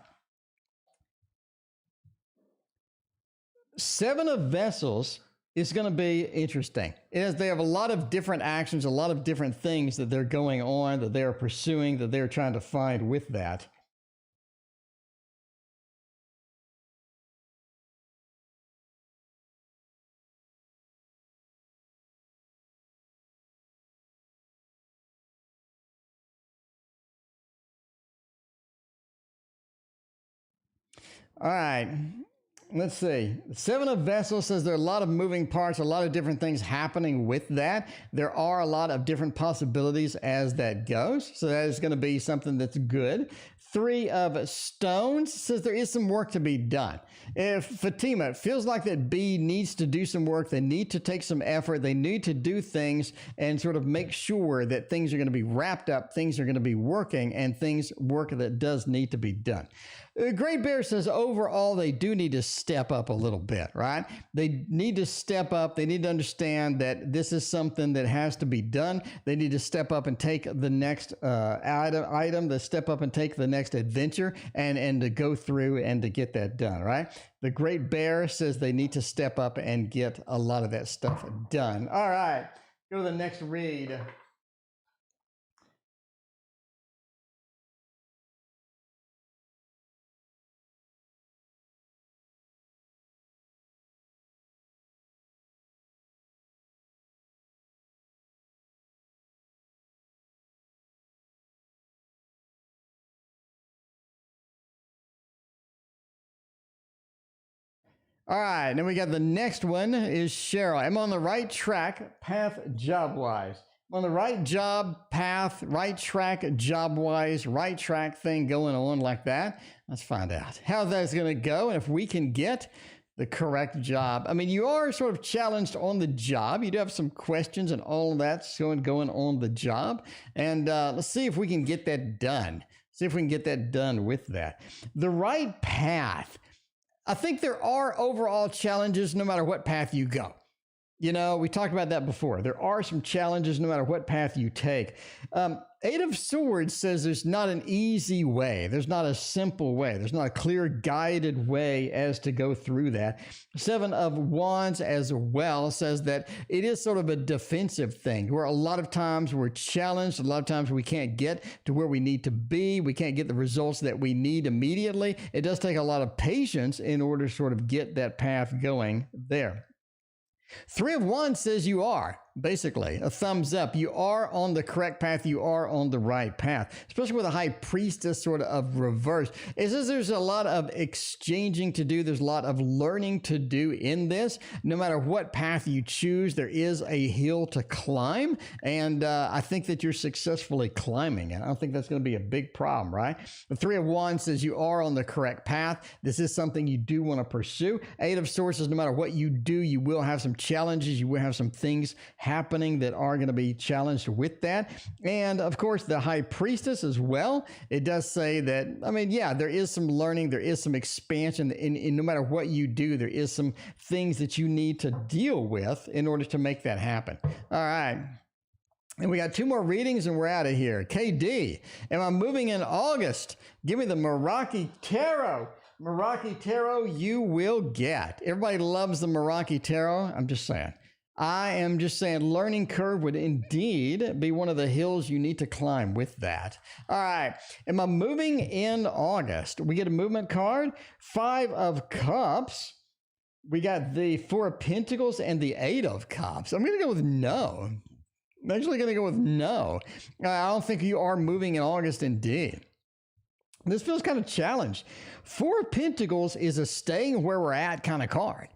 Seven of Vessels is going to be interesting. They have a lot of different actions, a lot of different things that they're going on, that they're pursuing, that they're trying to find with that. All right. Let's see. Seven of Vessels says there are a lot of moving parts, a lot of different things happening with that. There are a lot of different possibilities as that goes. So that is going to be something that's good. Three of Stones says there is some work to be done. Fatima, it feels like that B needs to do some work. They need to take some effort. They need to do things and sort of make sure that things are going to be wrapped up, things are going to be working, and things work that does need to be done. Great Bear says overall they do need to step up a little bit, right? They need to step up. They need to understand that this is something that has to be done. They need to step up and take the next item, to step up and take the next adventure and to go through and to get that done, right? The Great Bear says they need to step up and get a lot of that stuff done. All right, go to the next read. All right, then we got the next one is Cheryl. I'm on the right track, path, job-wise. I'm on the right job, path, right track, job-wise, right track thing going on like that. Let's find out how that's going to go and if we can get the correct job. I mean, you are sort of challenged on the job. You do have some questions and all of that's going on the job. And let's see if we can get that done. See if we can get that done with that. The right path. I think there are overall challenges no matter what path you go. You know, we talked about that before. There are some challenges no matter what path you take. Eight of Swords says there's not an easy way. There's not a simple way. There's not a clear guided way as to go through that. Seven of Wands as well says that it is sort of a defensive thing where a lot of times we're challenged. A lot of times we can't get to where we need to be. We can't get the results that we need immediately. It does take a lot of patience in order to sort of get that path going there. Three of Wands says you are, basically, a thumbs up. You are on the correct path. You are on the right path, especially with a High Priestess sort of reverse. It says there's a lot of exchanging to do. There's a lot of learning to do in this. No matter what path you choose, there is a hill to climb, and I think that you're successfully climbing it. I don't think that's going to be a big problem, right? The Three of Wands says you are on the correct path. This is something you do want to pursue. Eight of Swords says no matter what you do, you will have some challenges. You will have some things happening that are going to be challenged with that. And of course, the High Priestess as well. It does say that, I mean, yeah, there is some learning, there is some expansion, and no matter what you do, there is some things that you need to deal with in order to make that happen. All right. And we got two more readings and we're out of here. KD, am I moving in August? Give me the Meraki Tarot. Meraki Tarot you will get. Everybody loves the Meraki Tarot. I'm just saying. I am just saying learning curve would indeed be one of the hills you need to climb with that. All right. Am I moving in August? We get a movement card. Five of Cups. We got the Four of Pentacles and the Eight of Cups. I'm going to go with no. I'm actually going to go with no. I don't think you are moving in August indeed. This feels kind of challenged. Four of Pentacles is a staying where we're at kind of card.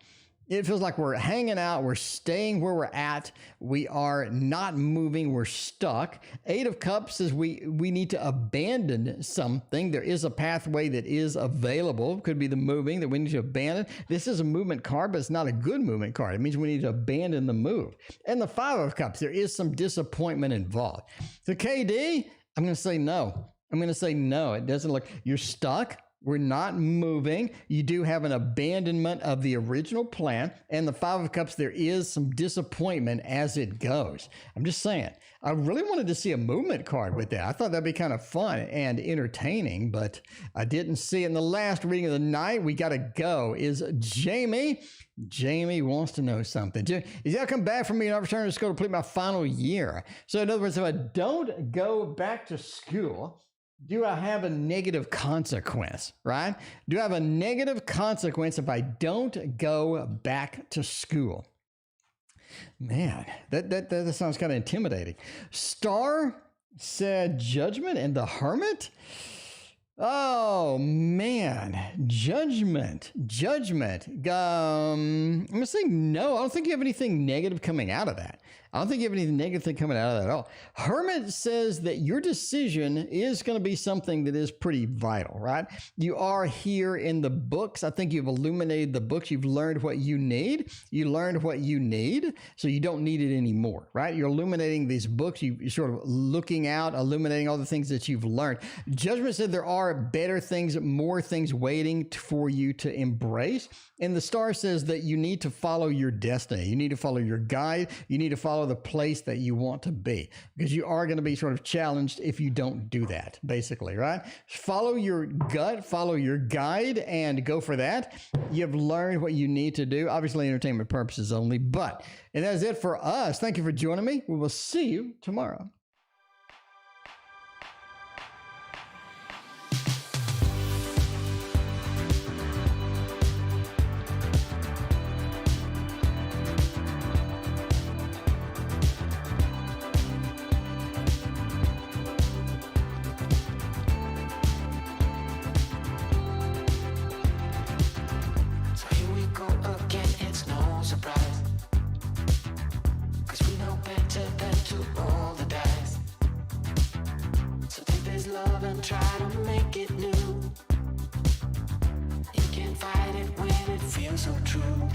It feels like we're hanging out, we're staying where we're at, we are not moving, we're stuck. Eight of Cups says we need to abandon something. There is a pathway that is available. Could be the moving that we need to abandon. This is a movement card, but it's not a good movement card. It means we need to abandon the move. And the Five of Cups, there is some disappointment involved. So KD, I'm going to say no. I'm going to say no. It doesn't look, you're stuck. We're not moving. You do have an abandonment of the original plan. And the Five of Cups, there is some disappointment as it goes. I'm just saying. I really wanted to see a movement card with that. I thought that'd be kind of fun and entertaining, but I didn't see it. In the last reading of the night, we got to go, is Jamie. Jamie wants to know something. Is that come back from me and I return to school to complete my final year? So in other words, if I don't go back to school, do I have a negative consequence, right? Do I have a negative consequence if I don't go back to school? Man, that sounds kind of intimidating. Star said Judgment and the Hermit? Oh, man. Judgment. I'm going to say no. I don't think you have anything negative coming out of that. I don't think you have anything negative coming out of that at all. Hermit says that your decision is going to be something that is pretty vital, right? You are here in the books. I think you've illuminated the books. You've learned what you need. You learned what you need, so you don't need it anymore, right? You're illuminating these books. You're sort of looking out, illuminating all the things that you've learned. Judgment said there are better things, more things waiting for you to embrace. And the star says that you need to follow your destiny. You need to follow your guide. You need to follow the place that you want to be, because you are going to be sort of challenged if you don't do that, basically, right? Follow your gut, follow your guide, and go for that. You've learned what you need to do, obviously entertainment purposes only, but, and that's it for us. Thank you for joining me. We will see you tomorrow. So here we go. so true.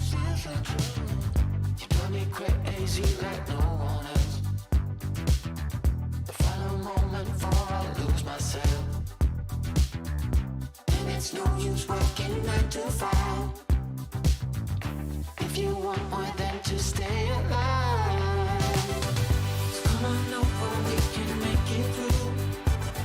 You drive me crazy like no one else. The final moment before I lose myself. And it's no use working 9 to 5.